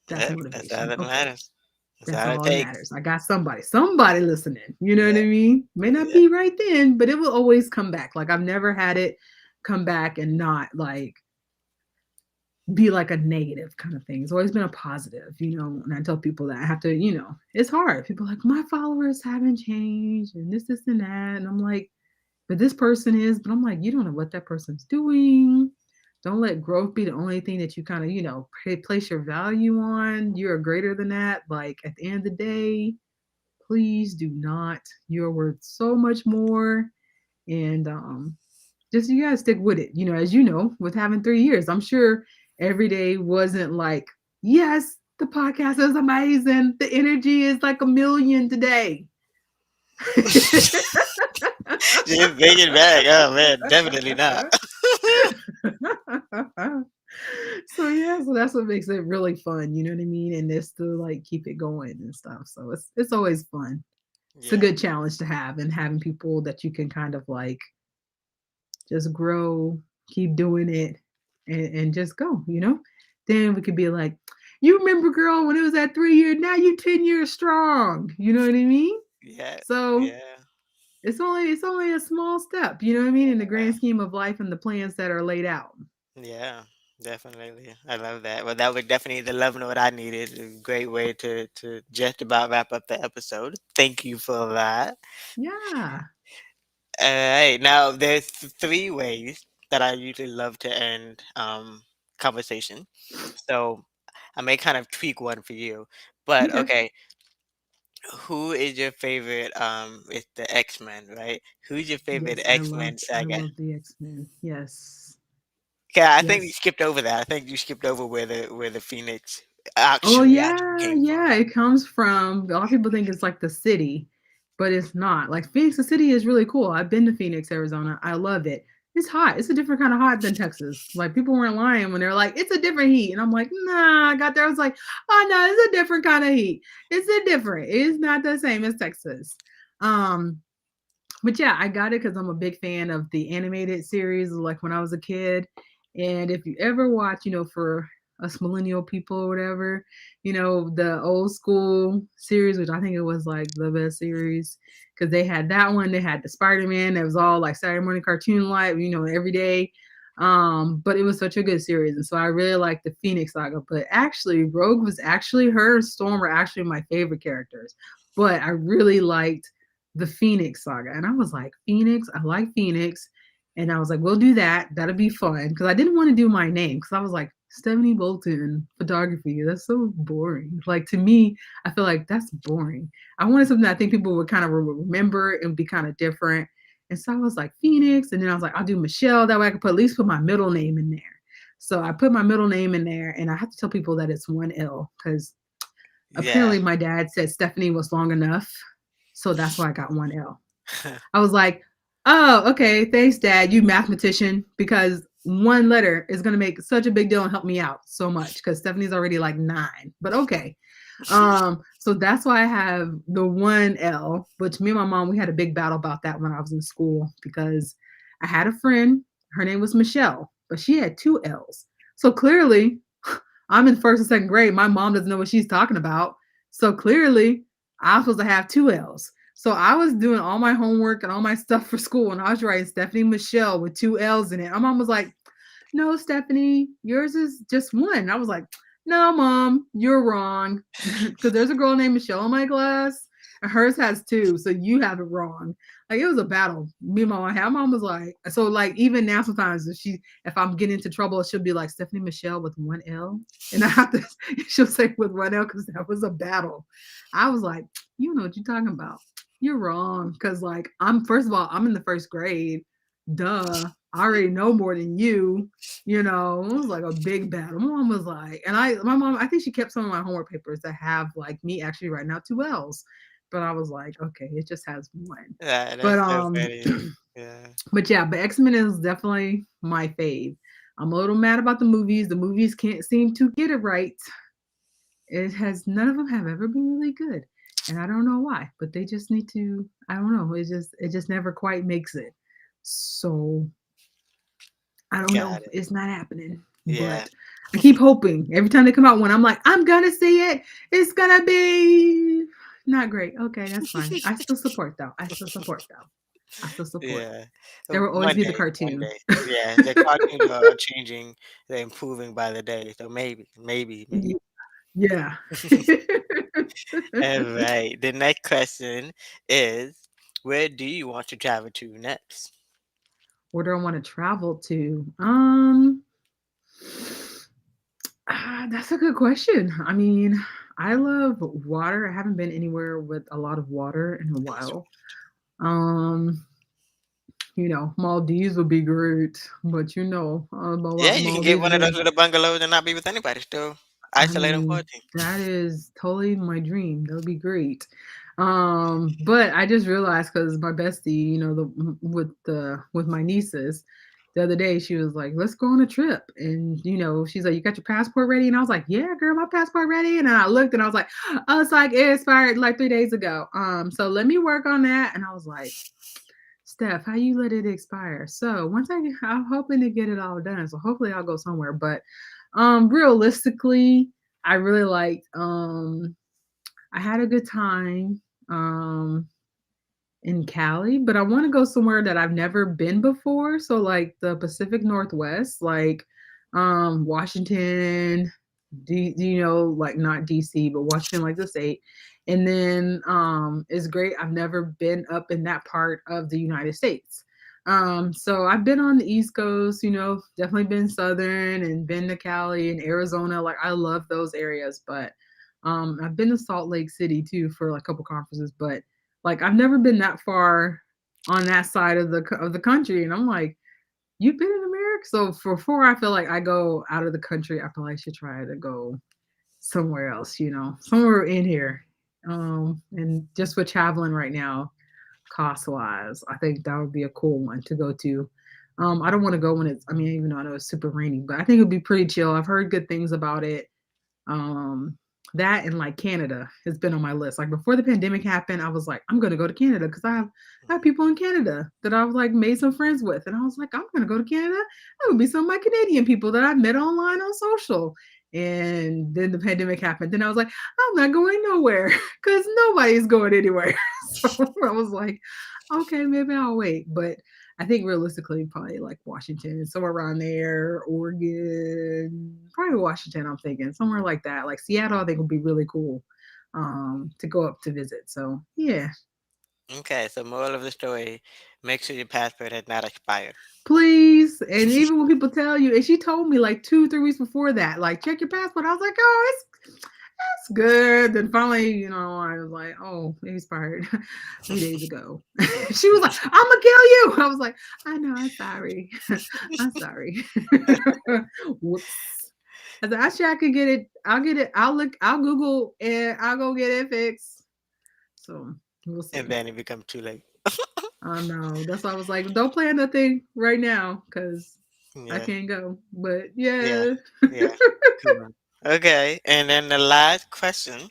That's That's all motivation. that Okay, matters. That's that's all it all that takes. matters. I got somebody listening. You know what Yeah, I mean? May not yeah, be right then, but it will always come back. Like I've never had it come back and not like be like a negative kind of thing. It's always been a positive, And I tell people that I have to, it's hard. People are like, my followers haven't changed and this, and that. And I'm like, but this person is, but I'm like, you don't know what that person's doing. Don't let growth be the only thing that you kind of, place your value on. You're greater than that. Like at the end of the day, please do not. You're worth so much more. And just you gotta stick with it. As you know, with having 3 years, I'm sure every day wasn't like, yes, the podcast is amazing. The energy is like a million today. just bring it back. Oh man, definitely not. So yeah, so that's what makes it really fun, you know what I mean? And it's to like keep it going and stuff. So it's always fun. It's a Yeah, good challenge to have and having people that you can kind of like just grow, keep doing it, and just go. Then we could be like, you remember, girl, when it was at 3 years, now you 10 years strong. You know what I mean? yeah, So yeah, it's only a small step, you know what I mean, in the yeah, grand scheme of life and the plans that are laid out. yeah. Definitely, I love that. Well, that was definitely the love note I needed. A great way to just about wrap up the episode. Thank you for that. Yeah. All right, now there's three ways that I usually love to end conversation. So I may kind of tweak one for you, but Okay. okay, who is your favorite? It's the X Men, right? Who's your favorite Yes, I X Men loved I saga? love the X-Men. Yes. Okay, I think you Yes. skipped over that. I think you skipped over where the Phoenix Oh actually yeah, came yeah. from. It comes from a lot of people think it's like the city, but it's not. Like Phoenix, the city is really cool. I've been to Phoenix, Arizona. I love it. It's hot. It's a different kind of hot than Texas. Like people weren't lying when they're like, it's a different heat. And I'm like, nah, I got there. I was like, oh no, it's a different kind of heat. It's a different. It's not the same as Texas. Um, but yeah, I got it because I'm a big fan of the animated series, like when I was a kid. And if you ever watch, for us millennial people or whatever, the old school series, which I think it was like the best series because they had that one. They had the Spider-Man that was all like Saturday morning cartoon like, every day. But it was such a good series. And so I really liked the Phoenix Saga. But actually, Rogue was actually her and Storm were actually my favorite characters. But I really liked the Phoenix Saga. And I was like, Phoenix, I like Phoenix. And I was like, we'll do that. That'll be fun. Because I didn't want to do my name because I was like, Stephanie Bolton photography. That's so boring. Like to me, I feel like that's boring. I wanted something that I think people would kind of remember and be kind of different. And so I was like, Phoenix. And then I was like, I'll do Michelle. That way I could at least put my middle name in there. So I put my middle name in there and I have to tell people that it's one L because Yeah. apparently my dad said Stephanie was long enough. So that's why I got one L. I was like, oh, okay, thanks, Dad, you mathematician, because one letter is gonna make such a big deal and help me out so much because Stephanie's already like 9. But okay. So that's why I have the one L, which me and my mom, we had a big battle about that when I was in school because I had a friend, her name was Michelle, but she had 2 L's. So clearly, I'm in first and second grade. My mom doesn't know what she's talking about. So clearly, I'm supposed to have 2 L's. So I was doing all my homework and all my stuff for school, and I was writing Stephanie Michelle with 2 L's in it. My mom was like, "No, Stephanie, yours is just one." And I was like, "No, mom, you're wrong, because there's a girl named Michelle in my class." Hers has two, so you have it wrong. Like it was a battle. Me and my mom had. My mom was like, so like even now sometimes if I'm getting into trouble, she'll be like Stephanie Michelle with one L, and I have to she'll say with one L because that was a battle. I was like, you know what you're talking about. You're wrong because like I'm first of all I'm in the first grade. Duh, I already know more than you. You know, it was like a big battle. My mom was like, and my mom, I think she kept some of my homework papers that have like me actually writing out two L's. But I was like, okay, it just has one. But That's so funny. Yeah. but yeah, but X-Men is definitely my fave. I'm a little mad about the movies. The movies can't seem to get it right. It has none of them have ever been really good. And I don't know why, but they just need to, I don't know. It just never quite makes it. So I don't know. Got it. It's not happening. Yeah. But I keep hoping. Every time they come out one, I'm like, I'm gonna see it. It's gonna be not great. Okay, that's fine. I still support though. I still support though. I still support. Yeah. There will always One be the day, one cartoon. day. Yeah, the cartoons are changing, they're improving by the day. So maybe. Yeah. All right. The next question is, where do you want to travel to next? Where do I want to travel to? That's a good question. I mean, I love water. I haven't been anywhere with a lot of water in a That's while. Um, Maldives would be great, but Yeah, about you can get Maldives one of those being, little bungalows and not be with anybody still. I Isolate and mean, quarantine. that is totally my dream. That would be great. But I just realized because my bestie, with my nieces, the other day she was like, "Let's go on a trip," and she's like, "You got your passport ready?" And I was like, "Yeah, girl, my passport ready." And then I looked and I was like, "Oh, it's like it expired like 3 days ago." So let me work on that. And I was like, Steph, how you let it expire? So I'm hoping to get it all done. So hopefully I'll go somewhere. But realistically, I really liked I had a good time in Cali, but I want to go somewhere that I've never been before. So like the Pacific Northwest, like Washington, like not DC, but Washington, like the state. And then it's great. I've never been up in that part of the United States. So I've been on the East Coast, definitely been Southern and been to Cali and Arizona. Like I love those areas, but I've been to Salt Lake City too for like a couple conferences, but like I've never been that far on that side of the country. And I'm like, you've been in America? So before I feel like I go out of the country, I feel like I should try to go somewhere else, somewhere in here. And just for traveling right now, cost wise, I think that would be a cool one to go to. I don't want to go when I mean, even though I know it's super rainy, but I think it'd be pretty chill. I've heard good things about it. Um, that and like Canada has been on my list. Like before the pandemic happened, I was like, I'm gonna go to Canada because I have Mhm. people in Canada that I've like made some friends with. And I was like, I'm gonna go to Canada. That would be some of my Canadian people that I met online on social. And then the pandemic happened. Then I was like, I'm not going nowhere because nobody's going anywhere. So I was like, okay, maybe I'll wait. But I think realistically, probably like Washington, somewhere around there, Oregon, probably Washington. I'm thinking somewhere like that, like Seattle. I think would be really cool to go up to visit. So yeah, Okay, so moral of the story, make sure your passport has not expired. please. And even when people tell you, and she told me like 2, 3 weeks before that, like check your passport. I was like, oh, it's good. Then finally, I was like, oh, it expired 3 days ago. She was like, I'm gonna kill you. I was like, I know, I'm sorry. I'm sorry. Whoops. I said, actually, I could get it. I'll get it. I'll Google and I'll go get it fixed. So we'll And see. then it becomes too late. I know. That's why I was like, don't plan nothing right now because I Yeah, can't go. But yeah, yeah. yeah. Cool. Okay, and then the last question.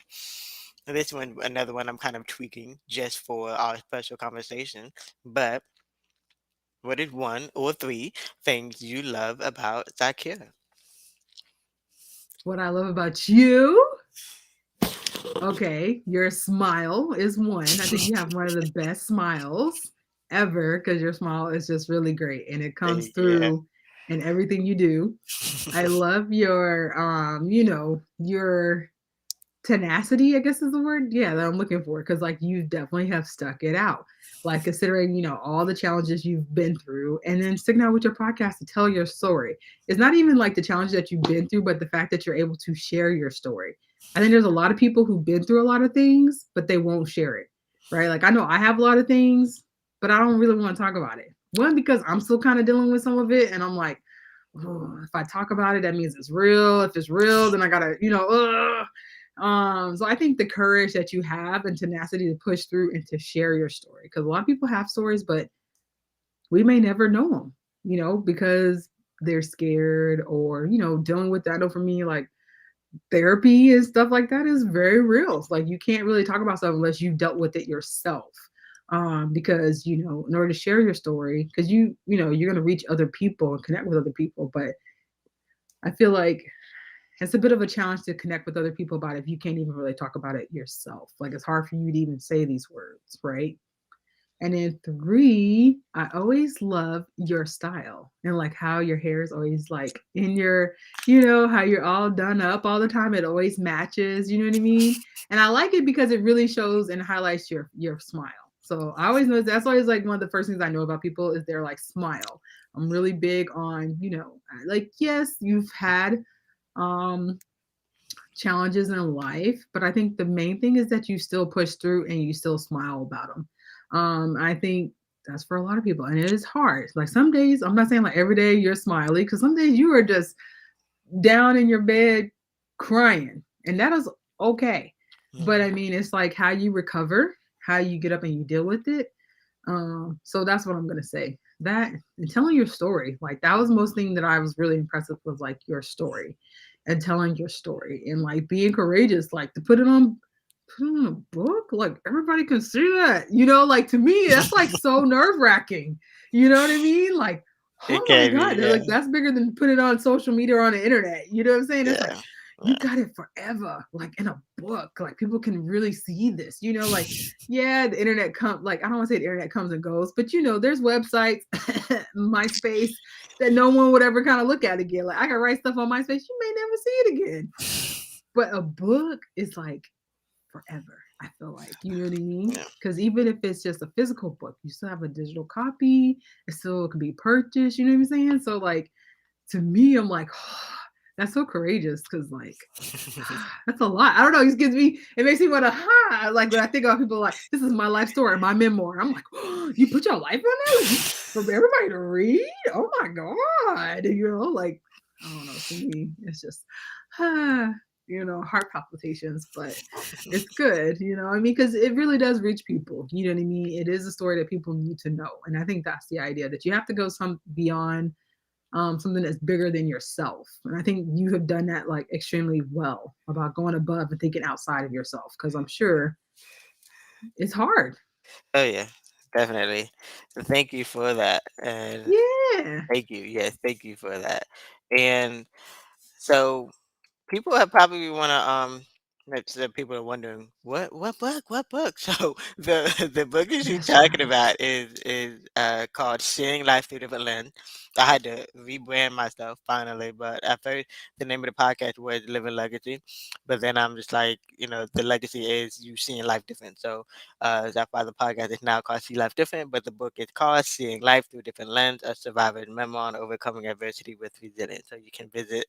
This one, another one I'm kind of tweaking just for our special conversation. But what is one or three things you love about Zaakirah? What I love about you. Okay, your smile is one. I think you have one of the best smiles ever because your smile is just really great and it comes Yeah. through in everything you do. I love your tenacity, I guess is the word, yeah, that I'm looking for. Because like you definitely have stuck it out, like considering all the challenges you've been through, and then sticking out with your podcast to tell your story. It's not even like the challenges that you've been through, but the fact that you're able to share your story. I think there's a lot of people who've been through a lot of things, but they won't share it, right? Like I know I have a lot of things, but I don't really want to talk about it. One, because I'm still kind of dealing with some of it, and I'm like, oh, if I talk about it, that means it's real. If it's real, then I gotta, so I think the courage that you have and tenacity to push through and to share your story, because a lot of people have stories, but we may never know them, because they're scared or, dealing with that. I know for me, like therapy and stuff like that is very real. It's like you can't really talk about stuff unless you dealt with it yourself. Because in order to share your story, because you're gonna reach other people and connect with other people, but I feel like it's a bit of a challenge to connect with other people about it if you can't even really talk about it yourself. Like it's hard for you to even say these words, right? And then three, I always love your style and like how your hair is always like in your, how you're all done up all the time. It always matches, you know what I mean? And I like it because it really shows and highlights your smile. So I always know that's always like one of the first things I know about people is their like smile. I'm really big on, like yes, you've had um challenges in life, but I think the main thing is that you still push through and you still smile about them. I think that's for a lot of people, and it is hard. Like some days, I'm not saying like every day you're smiley, because some days you are just down in your bed crying, and that is okay. But I Mhm. mean, it's like how you recover, how you get up and you deal with it. So that's what I'm gonna say. That and telling your story, like that was the most thing that I was really impressed with was like your story and telling your story and like being courageous, like to put on a book, like everybody can see that. Like to me, that's like so nerve-wracking. You know what I mean? Like, It oh my can be, God, they're yeah, like that's bigger than put it on social media or on the internet. You know what I'm saying? It's like yeah, you got it forever, like in a book. Like people can really see this, like yeah, the internet come like I don't want to say the internet comes and goes, but there's websites, MySpace, that no one would ever kind of look at again. Like I can write stuff on MySpace, you may never see it again. But a book is like forever. I feel like, you know what I mean? yeah. Because even if it's just a physical book, you still have a digital copy. It still can be purchased. You know what I'm saying? So like to me, I'm like, that's so courageous because like that's a lot. I don't know. It gives me. It makes me want to like when I think about people like this is my life story, my memoir. I'm like, you put your life on there for everybody to read. Oh my god, like I don't know. To me, it's just heart palpitations, but it's good. I mean, because it really does reach people. You know what I mean? It is a story that people need to know, and I think that's the idea that you have to go some beyond something that's bigger than yourself. And I think you have done that like extremely well about going above and thinking outside of yourself because I'm sure it's hard. Oh yeah, definitely. So thank you for that, and Yeah. thank you. Yes, thank you for that. And so people have probably want to like the people are wondering what book. So the book that you're That's talking right. about is called Seeing Life Through Different Lens. I had to rebrand myself finally, but at first the name of the podcast was Living Legacy, but then I'm just like, the legacy is you seeing life different. So that's why the podcast is now called See Life Different, but the book is called Seeing Life Through Different Lens: A Survivor's Memoir on Overcoming Adversity with Resilience. So you can visit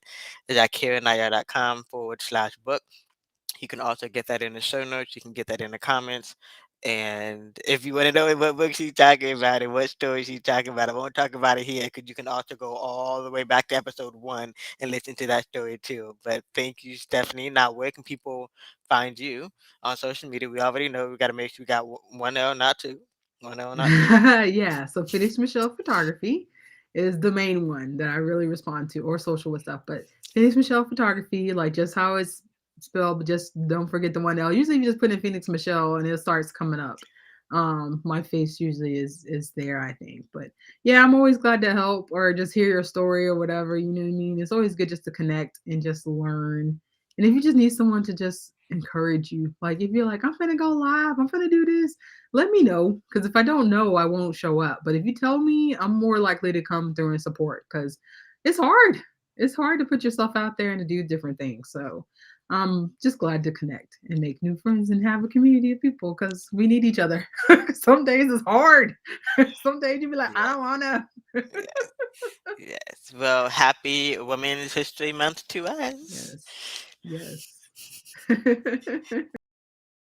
Zaakirah.com/book. You can also get that in the show notes. You can get that in the comments. And if you want to know what book she's talking about and what story she's talking about, I won't talk about it here because you can also go all the way back to episode 1 and listen to that story too. But thank you, Stephanie. Now, where can people find you on social media? We already know we got to make sure we got one L, not two. One L, not two. Yeah. So Phoenix Michelle Photography is the main one that I really respond to, or social with stuff. But Phoenix Michelle Photography, like just how it's spelled, but just don't forget the one L. Usually you just put in Phoenix Michelle and it starts coming up. My face usually is there, I think. But yeah, I'm always glad to help or just hear your story or whatever. You know what I mean? It's always good just to connect and just learn. And if you just need someone to just encourage you, like if you're like, I'm gonna go live, I'm gonna do this, let me know because if I don't know, I won't show up. But if you tell me, I'm more likely to come through and support because it's hard. It's hard to put yourself out there and to do different things. So I'm just glad to connect and make new friends and have a community of people because we need each other. Some days it's hard. Some days you be like, I Yeah, don't wanna. yes, yes. Well, happy Women's History Month to us. Yes. Yes.